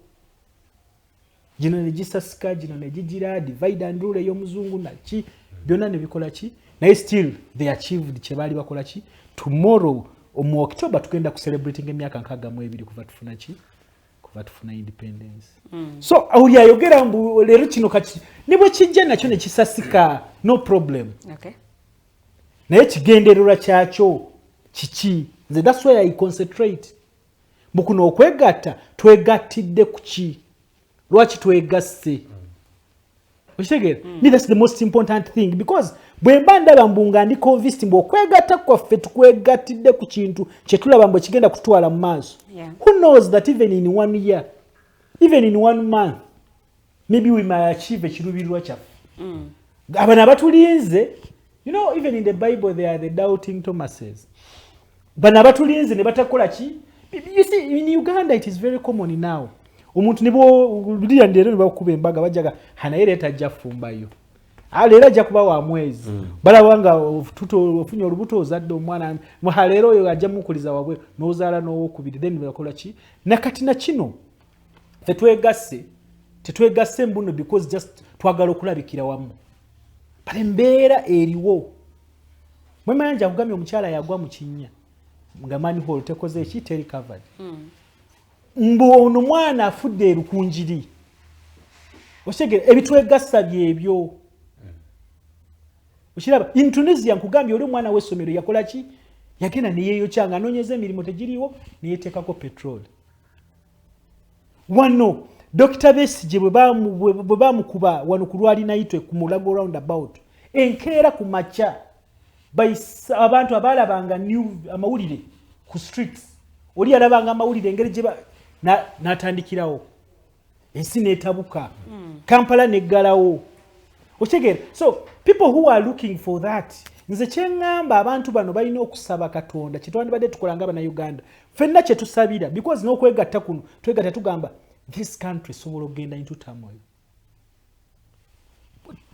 gino ne gisasika gino ne gigira divide and rule ey'omuzungu naki byonna ne bikola ki naye still they achieved kye baali bakola ki. Tomorrow mu October tugenda ku celebrating emyaka 62 kuva tufuna ki kuva tufuna independence. So oli ayogera mbu leero kino kati ne bwe kijja nakyo ne kisasika no problem. Okay. Naye kigendererwa kyakyo kiki nze that's why I concentrate mukuno okwegatta twegattidde ku ki lwaki twegasse okitegeera me that's the most important thing because bwe mba ndaba mbunga ndi convinced mbu okwegatta kwaffe tukwegattidde ku kintu kye tulaba mbu kigenda kutwala mu maaso. Who knows that even in 1 year even in 1 month maybe we might achieve ekiruubirirwa kyaffe. Abana abatulinze you know even in the Bible they are the doubting Thomases. Bana batulinze ne batakola ki. You see in Uganda it is very common now. Omuntu nibo Lilian ndero ne bakuba embaga bajaga hanaire etajja fumbayo. Alera ajja kuba wa mwezi. Balabanga tuto ofunyo olubuto ozadde omwana muhalero oyo ajja mukuliza wabwe nozaala nowo kubiri then bakola ki. Nakati na kino tetwegasse mbuno because just twagala okulabikira wamu. Bale mbeera eriwo. Mwami Mayanja kugambye omukyala yagwa mu kinnya. Nga manhole tekoze eki teri covered. Mbu ono mwana afudde erukunjiri. Oshegere ebitwegassa byebyo. Oshiraba in Tunisia nkugambye oli mwana w'essomero yakola ki? Yagenda ne yeeyokyanga anoonyeza emirimu tegiriwo ne yeeteekako petrol. Wano Dr. Besigye bwe baamukuba wano ku Lwalinayitwe ku Mulago roundabout enkeera ku makya abantu abalabanga amawulire ku streets oli yalabanga amawulire engeri gye n'atandikirawo ensi n'etabuka Kampala n'eggalawo okitegeera. So people who are looking for that nze kyeŋŋamba abantu bano balina okusaba Katonda kye twandibadde tukola nga Bannayuganda ffenna kye tusabira because n'okwegatta kuno twegatta tugamba this country sobola okugenda into turmoil.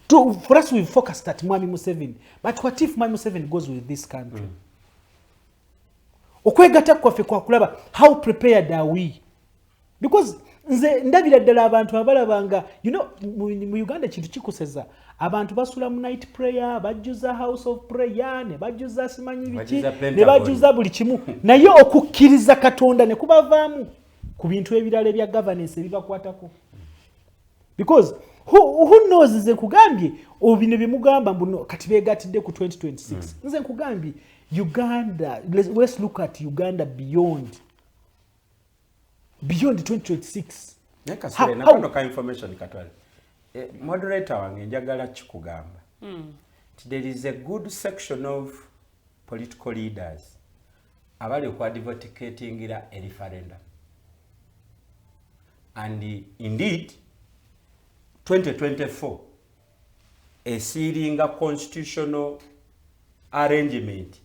For us we focused at Mwami Museveni but what if Mwami Museveni goes with this country? Okwegatta kwaffe kwa kulaba how prepared are we because nze ndabira ddala abantu abalabanga you know mu Uganda kintu kikuseza abantu basula mu night prayer bajjuza house of prayer ne bajjuza simanyi biki ne bajjuza buli kimu naye okukkiriza Katonda ne kubavaamu ku bintu ebirala ebya governance ebibakwatako because who knows nze nkugambye obino bimugamba mbuno kati beegattidde ku 2026 nze nkugambye Uganda let's look at Uganda beyond 2026. Kasule nakano ka information katwale. Moderator wange njagala kikugamba. There is a good section of political leaders abali okwadvocating ira a referendum. And indeed 2024 esiringa constitutional arrangement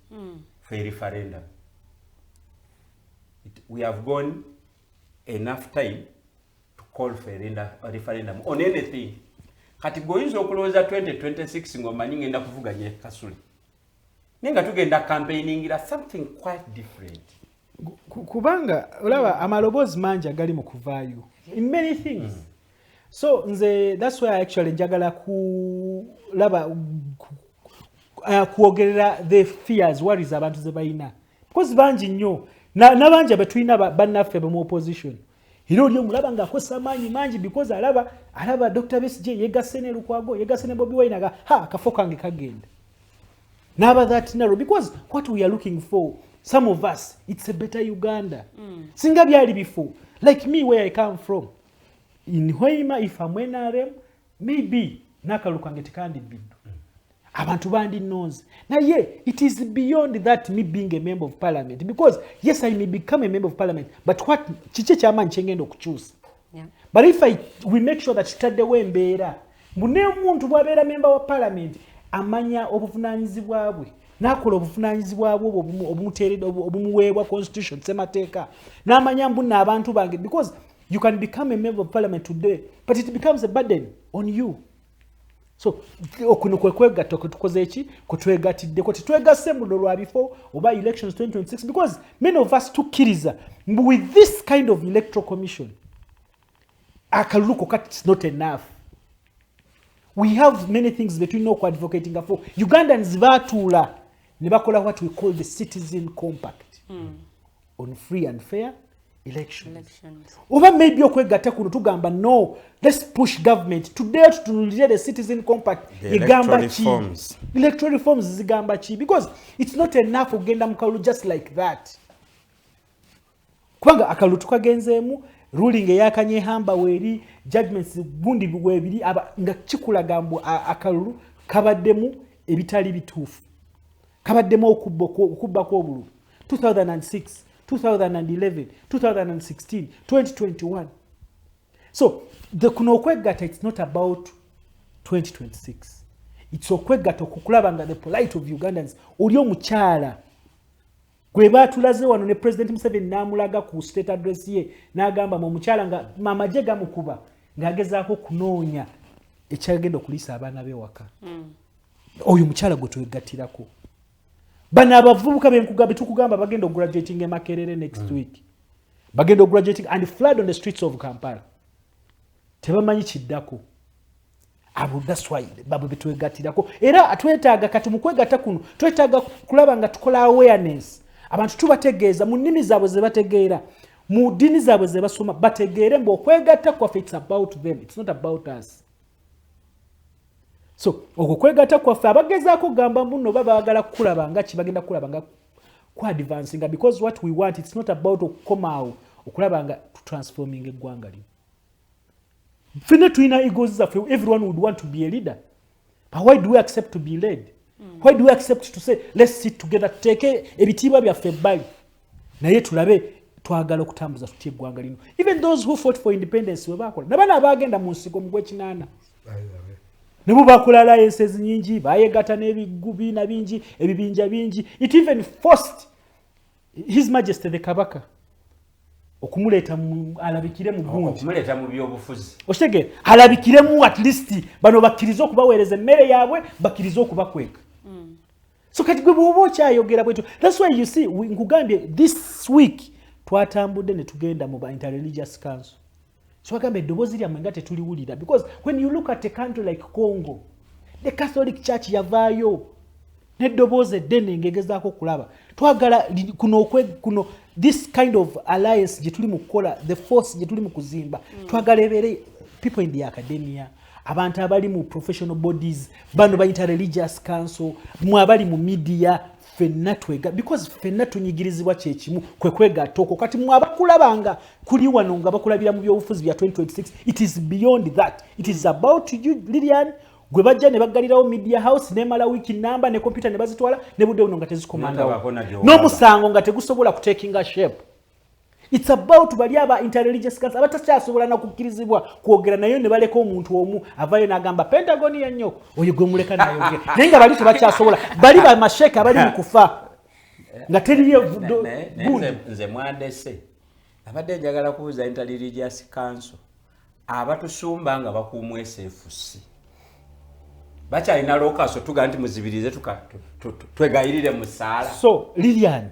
for a referendum. we have gone enough time to call for a referendum on anything. Kati goyinza okulowooza 2026 ng'omanyi ngenda kuvuganya Kasule. Nenga tugenda campaigningira something quite different. Kubanga olaba amaloboozi mangi agali mu kuvaayo in many things. So nze that's why actually njagala kulaba kuogerera the fears worries abantu ze bayina. Because bangi nnyo n'abangi abetulina bannaffe mu opposition. Hiro lyo mulaba nga akosa manyi mangi because alaba Dr. Besigye yegasse ne Lukwago yegasse ne Bobi Wine akafo kange kagenda. Never that narrow because what we are looking for, some of us, it's a better Uganda. Singa byali before, like me where I come from, in Hoima, if I'm NRM, maybe nakalukange tikandi bintu. Abantu bandi knows. Now yeah, it is beyond that me being a member of parliament because yes, I may become a member of parliament, but what chiche chama nchengendo kuchoose. Yeah. But if we make sure that tutadde wembeera, mune muntu bwabeera member of parliament, amanya obuvunaanyizibwa bwe nakola obuvunaanyizibwa bwe obumuteeredde obumuweebwa constitution semateeka n'amanya mbuna abantu bange because you can become a member of parliament today but it becomes a burden on you. So okuno kwekwegatta tukoze eki kutwegatiddeko titwegasse mu lwa before oba elections 2026 because many of us tukkiriza with this kind of electoral commission akaluluko kati it's not enough. We have many things that we know advocating for. Ugandans vatula nebakola what we call the citizen compact on free and fair elections. Over maybe okwegatta kuno tugamba no, let's push government today to tunulire the citizen compact electoral reforms. Electoral reforms zigamba chi because it's not enough ogenda mukalu just like that. Kubanga akalu tukagenzeemu ruling eyakanye hamba weri judgments gundi bwebiri aba nga kikulaga mbu akalulu kabaddemu ebitali bituufu kabaddemu okubba kw'obululu 2006 2011 2016 2021. So the kuno okwegatta it's not about 2026, it's okwegatta okukulaba nga the plight of Ugandans oli omukyala gwe batulaze wano ne President Museveni namulaga ku state address ye n'agamba mu mukyala nga mama je gamukuba ng'agezaako kunoonya ekyagenda okulisa abaana be waka. Oyo mukyala gwe twegattirako. Bano abavubuka benkugamba tukugamba bagenda graduating e Makerere next week. Bagenda graduating and flood on the streets of Kampala. Tebamanyi kiddako. Abo that's why babu betwegattirako. Era atwetaaga kati mu kwegatta kuno twetaaga kulaba nga tukola awareness. Abantu tubategeeza mu nnimi zaabwe ze bategeera mu ddiini zaabwe ze basoma bategeere mbu okwegatta kwaffe it's about them, it's not about us. So okwegatta kwaffe abagezaako gamba mbuno babaagala kukulaba nga kibagenda kulaba nga ku advancing because what we want it's not about okukomaawo okulaba nga transforming eggwanga lino. Fine tulina egos zaffe, everyone would want to be a leader, but why do we accept to be led? Why do we accept to say let's sit together take ebitiibwa byaffe ebbali naye tulabe twagala okutambuza tutya eggwanga lino? Even those who fought for independence we bakola nabana abagenda mu nsiko mu gw'ekinaana ne bo bakola alliances nyingi bayegatta n'ebigubiina bingi ebibinja bingi. It even forced His Majesty the Kabaka okumuleeta alabikire mu gundi okumuleeta mu byobufuzi oshege alabikire mu at least bano bakkiriza okubaweereza emmere yaabwe bakkiriza okubakweka. So kati gwe bw'oba okyayogera bwetu that's why you see nkugambye this week twatambudde ne tugenda mu interreligious council. So agambe eddoboozi lyammwe nga tetuliwulira because when you look at a country like Congo the Catholic Church yavaayo n'eddoboozi eddene ngegezaako okulaba twagala kuno this kind of alliance gye tuli mu kukola the force gye tuli mu kuzimba twagala ebeere people in the academia abantu abali mu professional bodies bano ba interreligious council mu abali mu media fenna twega because fenna tunyigirizibwa kyekimu kwegatta okwo kati mu abakulabanga kuli wano nga bakulabira mu byobufuzi bya 2026 it is beyond that. It is about you Lilian gwe bajja ne bagalirawo media house nemala wiki namba ne computer ne bazitwala ne budde uno nga tezikomandawo n'omusango nga tegusobola kutekinga shape. It's about bali aba interreligious council abatakyasobola na kukkirizibwa kwogera nayo ne baleka omuntu omu avayo n'agamba Pentagon ya nnyo oyo gwe muleka nayo naye nga bali tebakyasobola bali ba masheka bali mu kufa nga teriyo nze mwandese abadde njagala kubuuza Inter-Religious Council abatusumba nga bakuumwa SFC bakyalina lokaso tuga nti muzibirize twegayirire musaala. So Lilian,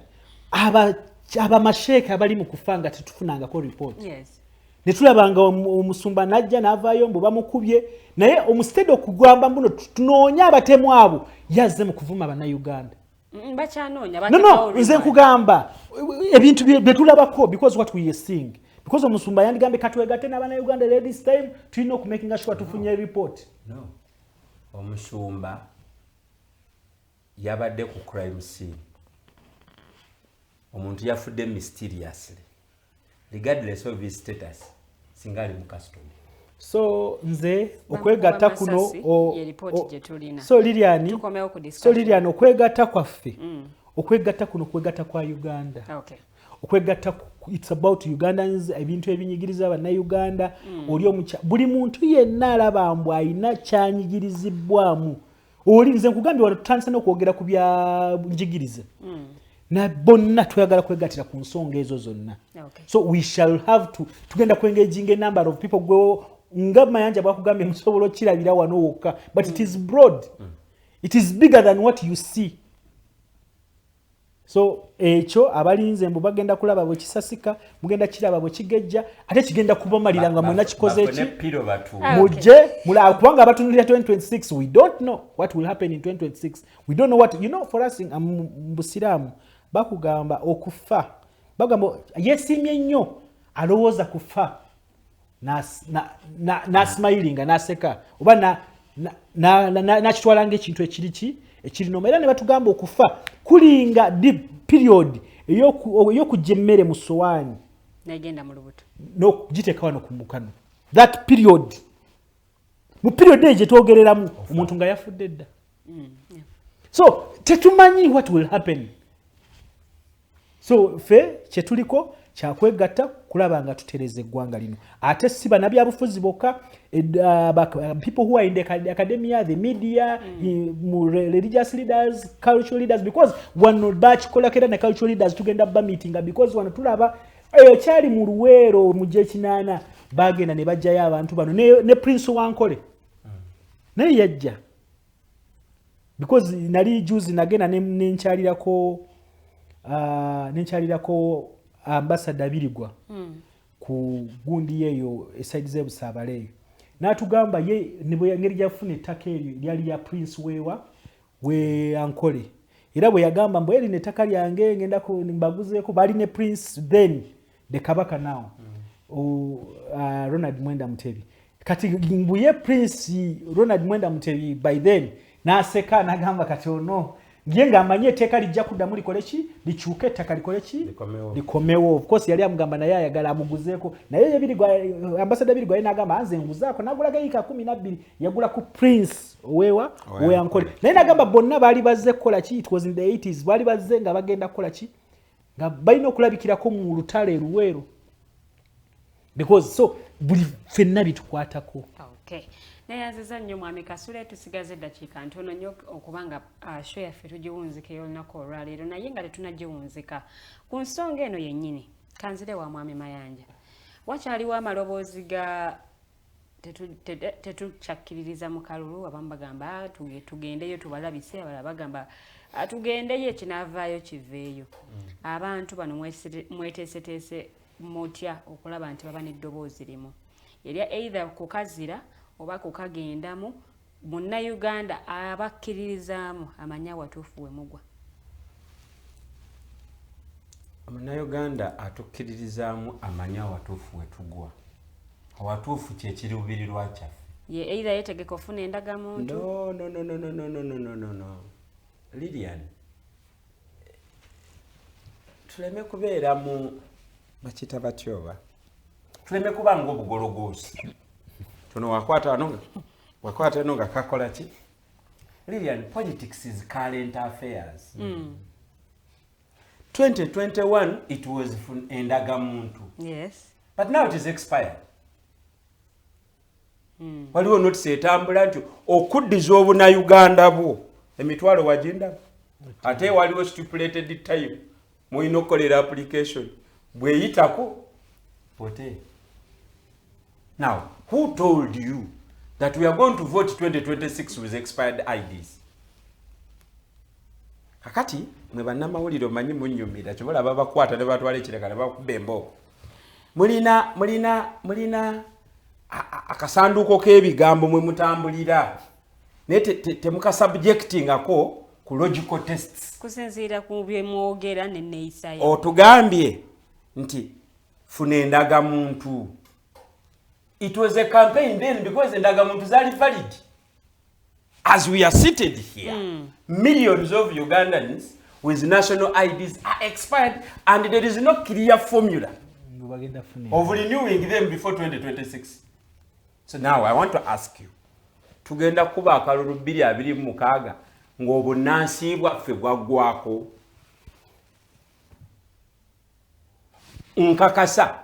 abamasheeka abali mu kufa nga tetufunangako report. Yes. Ne tulabanga omusumba najja n'avaayo mbu bamukubye naye omusted okugamba mbuno tunoonya abatemu abo yazze mu kuvuma bannayuganda. Bacyanoonya no nze nkugamba ebintu bye tulabako because what we are seeing because omusumba yandigambe katwegatte n'abannayuganda this time tulina okumakinga sure tufunye report. No. Omusumba yabadde ku crime scene. Omuntu yafudde mysteriously regardless of his status singa ali mu custody. So nze okwegatta kuno so Lilian okwegatta kwaffe okwegatta kuno kwegatta kwa Uganda. Okay. Okwegatta it's about Ugandans ebintu ebinyigiriza bannayuganda oli buli muntu yenna alaba mbu ayina kyanyigirizibwamu oli nze nkugambye wano tutandise n'okwogera ku bya njigiriza na bonna twagala kwegattira ku nsonga ezo zonna. Okay. So we shall have to tugenda engaging a number of people gwe nga Mayanja bwakugambye musobola okirabira wano wokka but it is broad. It is bigger than what you see. So ekyo abalinze mbu bagenda kulaba bwe kisasika mugenda kiraba bwe kigejja ate kigenda kubamalira nga muna kikoze ki mujje mula kubanga abatunulira 2026 we don't know what will happen in 2026. We don't know what for us in Busiramu bakugamba okufa bagamba yesimye nnyo alowooza kufa na smiling naseka oba na kitwalanga ekintu ekirino era ne batugamba okufa kulinga deep period ey'okujja emmere mu sowaani negenda mu lubuto n'okugiteeka wano ku mukano that period mu period eyo gye twogereramu omuntu nga yafudde dda. So tetumanyi what will happen. So fe kyetuliko kyakwegatta kulaba nga tutereza eggwanga lino ate si bannabyabufuzi bokka people who are in the academia, the media, religious leaders, cultural leaders because wano bakikolakera ne cultural leaders tugenda ba meeting because wano tulaba kyali mu Luweero mu G8 bagenda ne bajjayo abantu bano ne Prince Wankole naye yajja because nali juzi nagenda nenkyalirako ambassador Birigwa ku gundi yeyo eside z'Ebusabaleyo n'atugamba ye nibo yangeri yafuna ettaka eryo lyali ya Prince we Ankole era bwe yagamba mbu eri nettaka lyange ngenda mbaguzeeko bali ne Prince then the Kabaka now Ronald Mwenda Mutebi kati mbuye Prince Ronald Mwenda Mutebi by then n'aseka n'agamba kati ono ngenga amanye etteka lijja kuddamu likole ki likyuke ettaka likole ki likomewo. Of course yali amugamba naye ayagala amuguzeeko naye Birigwa ambassador Birigwa yali n'agamba anze nguzaako n'agulaga yiika 12 yagula ku Prince we Ankole naye n'agamba bonna baali bazze kukola ki it was in the 80s baali bazze nga bagenda kukola ki nga balina okulabikirako mu lutale Luweero because so buli ffenna bitukwatako. Okay. Nayanziza nnyo mwami Kasule tusigaze eddakiika ntono nnyo okubanga show yaffe tugiwunzika ey'olunaku olwaleero naye nga tetunagiwunzika ku nsonga eno yennyini kanzire wa mwami Mayanja wakyaliwo amaloboozi ga tetukyakkiririza mu kalulu abamu bagamba tugendeyo tubalabise abalala bagamba tugendeyo ekinaavaayo kiveeyo abantu bano mweteeseteese mutya okulaba nti baba n'eddoboozi limu erya either kukazira oba kukagendamu munnayuganda abakkiririzaamu amanya watuufu we mugwa. Munnayuganda atukkiririzaamu amanya watuufu we tugwa watuufu kyekiri bubirirwa kyaffe ye either yetegeka ofuna endagamuntu no Lilian tuleme kubeera mu bakita batyoba tuleme kuba ng'obugologoosi tuno wakwata eno nga kakola ki Lilian politics is current affairs 2021 it was endagamuntu yes but now it is expired waliwo notice etambula nti okuddiza obunayuganda bwo emitwalo wagenda ate waliwo stipulated time mulina okukolera application bweyitako pote. Now, who told you that we are going to vote 2026 with expired IDs? Kakati mwe bannamawulire omanyi munnyumira kyobola babakwata ne batwala ekireka ne bakuba embooko. mulina akasanduuko k'ebigambo mwe mutambulira naye temukasubjectingako ku logical tests kusinziira ku bye mwogera ne neeyisa yammwe. Otugambye nti funa endagamuntu. It was a campaign then because endagamuntu zaali valid. As we are seated here, millions of Ugandans with national IDs are expired and there is no clear formula of renewing them before 2026. So now I want to ask you, tugenda kuba akalulu 226 ng'obunnansi bwaffe bwaggwako. Nkakasa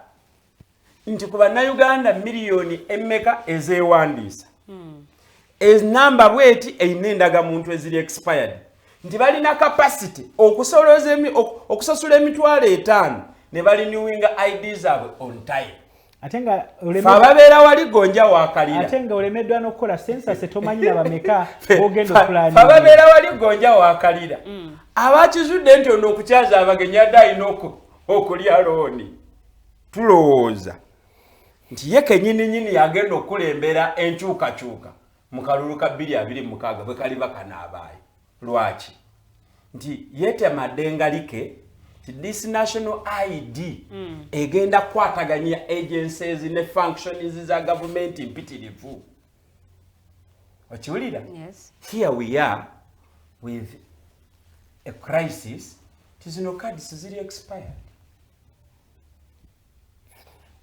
nti ku bannayuganda miliyoni emmeka ezeewandiisa enamba bweti eyina endagamuntu eziri expired nti balina capacity okusasula emitwalo 5 ne balinewinga ID zaabwe on time. Atenga ababeera wali gonja wakalira. Atenga olemeddwa n'okukola census etomanyira bameka ogenda okulanya. Ababeera wali gonja wakalira. Abakizudde nti ono okukyaza abagenyi adde alina okulya looni. Tulowooza nti ye kennyini yagenda okulembera enkyukakyuka mu kalulu ka 226 bwe kali bakanaabaye. Lwaki? Nti yetemadde engalike this national ID egenda kwataganya agencies ne functions za government impitirivu. Okiwulira? Yes. Here we are with a crisis. Tizino cards ziri expired.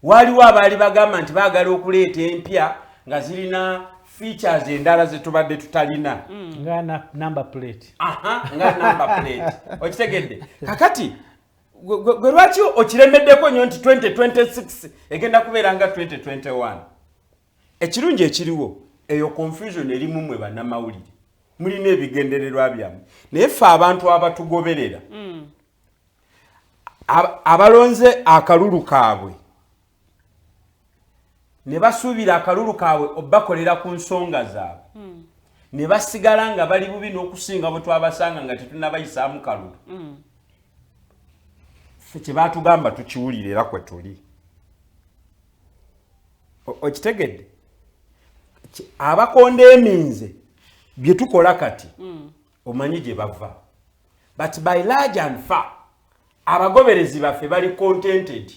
Waliwo abaali bagamba nti baagala okuleeta empya nga zirina features endala ze tubadde tutalina. Nga number plate. Nga number plate. Okitegedde? Kakati gwe lwaki okiremeddeko nnyo nti 2026 egenda kubeera nga 2021? Ekirungi ekiriwo eyo confusion erimu mwe bannamawulire. Mulina ebigendererwa byammwe. Naye ffe abantu abatugoberera abalonze akalulu kaabwe ne basuubira akalulu kaabwe obakolera ku nsonga zaabwe ne basigala nga bali bubi n'okusinga bwe twabasanga nga tetunnabayisaamu kalulu. Ffe kye baatugamba tukiwulire era kwe tuli. Okitegedde? Abakonda eminze bye tukola kati omanyi gye bava. But by large and far abagoberezi baffe bali contented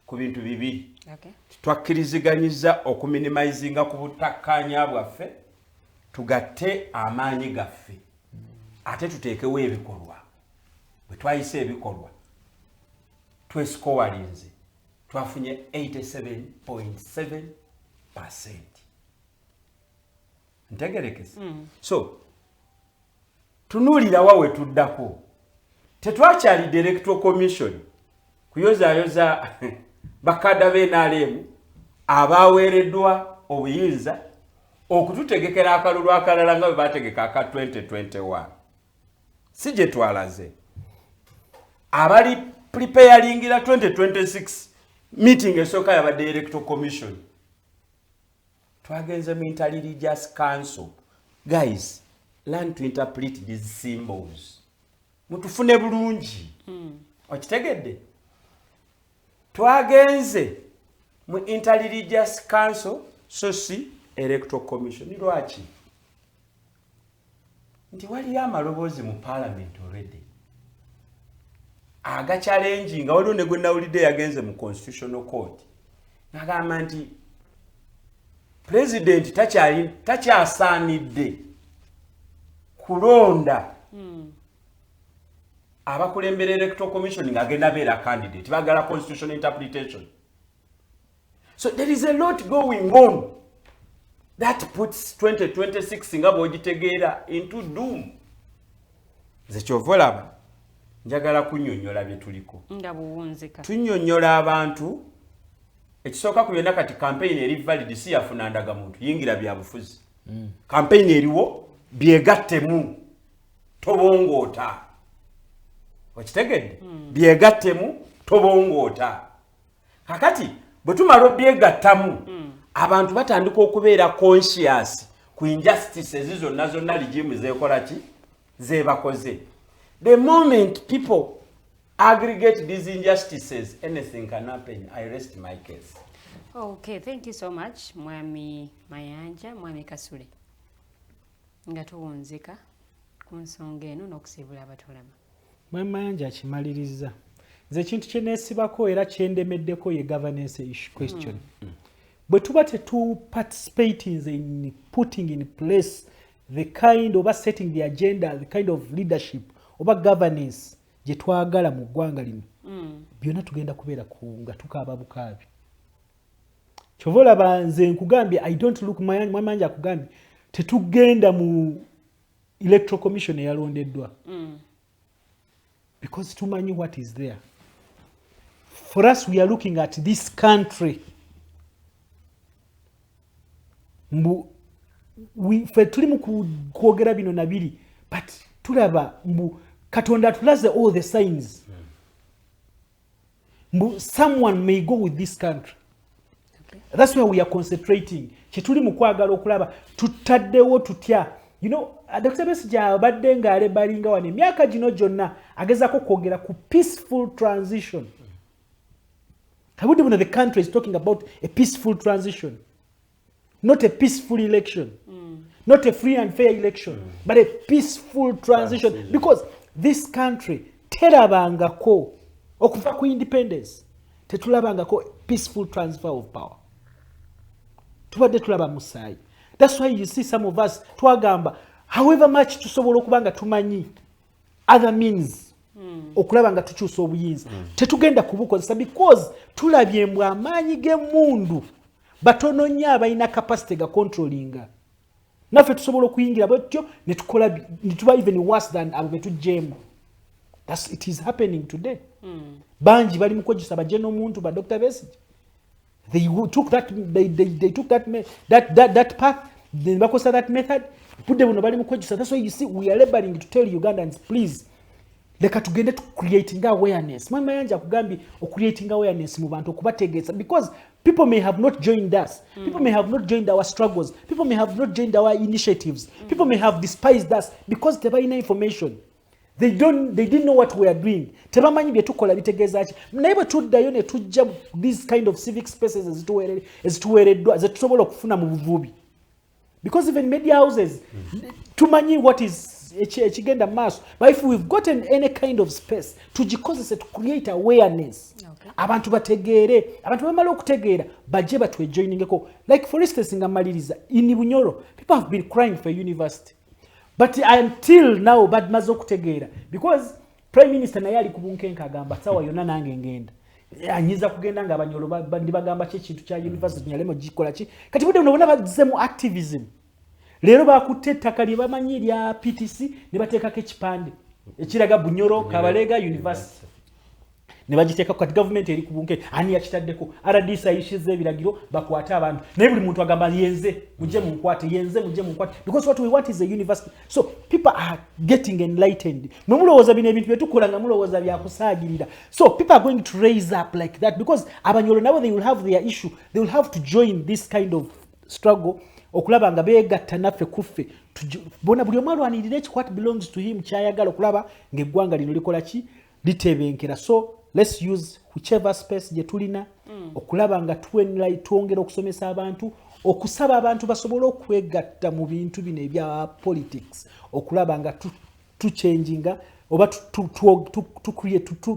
ku bintu bibiri. Okay. Twakkiriziganyiza okuminimizinga ku butakkaanya bwaffe tugatte amaanyi gaffe ate tuteekewo ebikolwa. Bwe twayise ebikolwa twesikowalinze twafunye 87.7%. Ntegerekese. So tunuulira wawe tuddako tetwakyali director commission kuyozaayoza bakada b'NRM abaweereddwa obuyinza okututegekera akalulu akalala nga bwe baategeka aka 2021. Si gye twalaze abali preparingira 2026 meeting esooka yabadde electoral commission. Twagenze mu interreligious council. Guys, learn to interpret these symbols. Mutufune bulungi. Okitegedde? Twagenze mu interreligious council so si electoral commission. Lwaki? Nti waliyo amaloboozi mu parliament already aga challenging nga waliwo ne gwe nawulidde yagenze mu constitutional court n'agamba nti president takyasaanidde kulonda abakulembera electoral commission ng'agenda beera candidate bagala constitutional interpretation. So there is a lot going on that puts 2026 nga bw'ogitegeera into doom. Nze kyova olaba njagala kunnyonnyola bye tuliko. Nga buwunzika. Tunnyonnyola abantu ekisooka ku byonna kati campaign eri valid si yafuna ndagamuntu yingira byabufuzi. Campaign eriwo byegattemu tobongoota. okitegedde byegattemu tobongoota kakati bwe tumala obyegattamu abantu batandika okubeera conscious ku injustices zonna ligimu zekola ki zebakoze. The moment people aggregate these injustices, anything can happen. I rest my case. Okay, thank you so much Mwami Mayanja, Mwami Kasule. Nga tuwunzika ku nsonga eno n'okusiibula abatulaba. Mwami Mayanja akimaliriza. Nze ekintu kye neesibako era kyendemeddeko ye governance issue question. Bwe tuba participate in putting in place the kind of setting the agenda, the kind of leadership oba governance gye twagala mu ggwanga lino byonna tugenda kubeera nga tukaaba bukaabi. Kyova olaba nze nkugambye I don't look Mayanja akugambye tetugenda mu electoral commission eyalondeddwa because tumanyi what is there. For us, we are looking at this country. We tuli mu kwogera bino nabiri, but tulaba Katonda tulaze all the signs. Someone may go with this country. Okay. That's where we are concentrating. Kituli mu kwagala okulaba tutaddewo tutya. You know, Dr. Besija abadde ng'ale balinga wane myaka gino gyonna agezaako kwogera ku peaceful transition. I wouldn't know the country is talking about a peaceful transition. Not a peaceful election. Not a free and fair election. But a peaceful transition. Because this country, terabangako, okuva ku independence, tetulabangako peaceful transfer of power. Tubadde tulaba musaayi. That's why you see some of us, twagamba, however much tusobola okubanga tumanyi other means, okulaba nga tukyusa obuyinza tetugenda kubukozesa because tulabye mbw amaanyi g'emmundu batono nnyo abalina capacity ga controllinga. Naffe tusobola okuyingira bwetyo ne tuba even worse than abo be tujjeemu. It is happening today. Bangi bali mu kwejjusa bajje n'omuntu ba Dr. Besige. They took that path, then bakosa that method. Put them on bali mu kwejjusa. That's why you see we are laboring to tell Ugandans, please, leka tugende to creating awareness. Mama Mayanja kugambi o creating awareness mu bantu okubategeeza because people may have not joined us. People may have not joined our struggles. People may have not joined our initiatives. People may have despised us because they have information. They didn't know what we are doing. Tebamanyi bye tukola bitegeeza ki. Naye bwe tuddayo ne tujja these kind of civic spaces ezituweereddwa zetusobola okufuna mu buvubi. Because even media houses tumanyi what is ekigenda maaso. But if we've gotten any kind of space tugikozese to create awareness. Okay. Abantu bategeere, abantu bamala okutegeera bajje batwejoiningeko. Like for instance nga maliriza in Bunyoro, people have been crying for university. But until now badmaze okutegeera because Prime Minister naye ali ku bunkenke agamba sawa yonna nange ngenda. Anyiza kugenda nga Abanyoro bagamba kintu kya university nyalemo gikola ki. Kati budde bunobona bazze mu activism. Lero bakutte ettaka lye bamanyi lya PTC ne bateekako ekipande ekiraga Bunyoro Kabalega University. Ne bagiteeka kati government eri ku bunkenke ani yakitaddeko RDC ayishize ebiragiro bakwate abantu. Naye buli muntu agamba yenze mujje munkwate yenze mujje munkwate because what we want is a university. So people are getting enlightened. Nomulowooza bino ebintu byetukola nga mulowooza byakusaagirira. So people are going to raise up like that because Abanyoro nabo they will have their issue. They will have to join this kind of struggle. Okulaba nga beegatta naffe kuffe bona buli omu alwanirira what belongs to him kyayagala okulaba ng'eggwanga lino likola ki litebenkera. So let's use whichever space gye tulina okulaba nga twongera okusomesa abantu okusaba abantu basobole okwegatta mu bintu bino ebya politics okulaba nga tuchanginga oba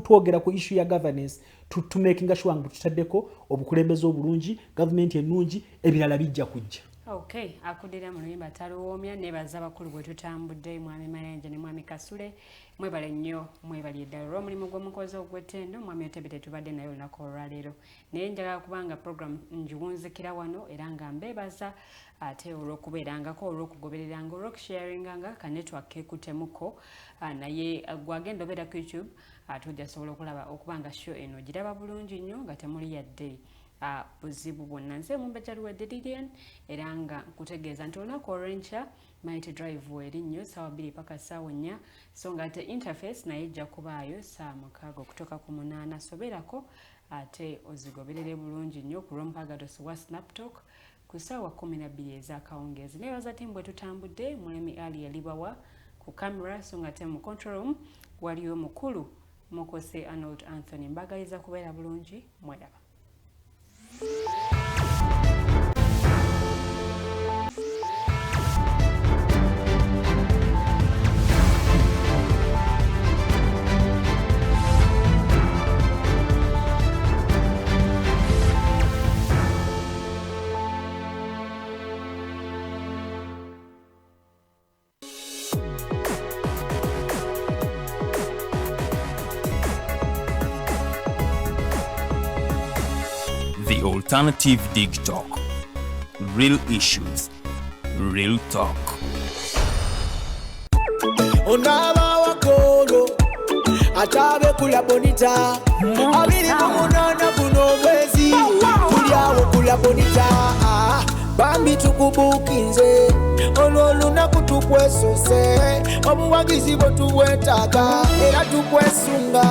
twogera ku issue ya governance to making sure nga tutaddeko obukulembeze obulungi government ennungi ebirala bijja kujja. Okay, akudira mu luyimba taluwoomya nebaza bakulu bwe tutambudde Mwami Mayanja ne Mwami Kasule mwebale nnyo mwebali eddala olw'omulimu gw'omukozi ogw'ettendo Mwami Otebete tubadde naye olunaku olwaleero naye njagala kubanga program ngiwunzikira wano era nga mbeebaza ate olw'okubeerangako olw'okugobereranga olw'okusharinganga ka network kekutemuko naye gwagenda obeera ku YouTube tujja sobola okulaba okubanga show eno giraba bulungi nnyo nga temuli yadde buzibu bwonna. Nze Omumbejja Luwedde Lilian era nga nkutegeeza nti olunaku olw'enkya Mighty Drive erinnya ssaawa 2 paka ssaawa 4 so nga ate interface naye ejja kubaayo ssaawa 6 okutuuka ku 8 soberako ate ozigoberere bulungi nnyo ku Rompagados wa Snaptalk ku ssaawa 12 ez'akawungeezi. Neebaza timbwe tutambudde Mulemi Ali yalibawa ku camera so nga ate mu control room waliyo mukulu Mokose Arnold Anthony. Mbagaliza kubeera bulungi mweraba. The Alternative Dig Talk. Real issues, real talk. Onaba wakolo atabe kula bonita abiri kumunana kuno mwezi tuliawo kula bonita bambi tukubukinze olwolunaku tukwesose obuwagizi bwe tuwetaaga era tukwesunga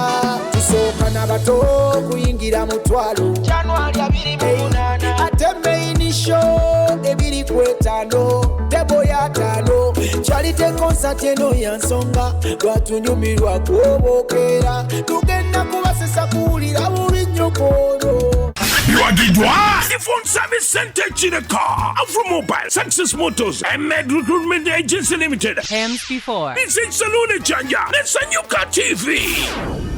tusooka n'abato kuyingira mu twalo January 28 ate main show ebiri kwetano debo ya 5 kyalite concert eno ya nsonga lwatunyumirwa kwobokera tugenda kubasesa kuwulira bubi nnyo kwono Babakiriza, the phone service center Chineka, Afro Mobile, Success Motors, and Med Recruitment Agency Limited. Hams before. This is Salone Chanja, let's Nyuka TV.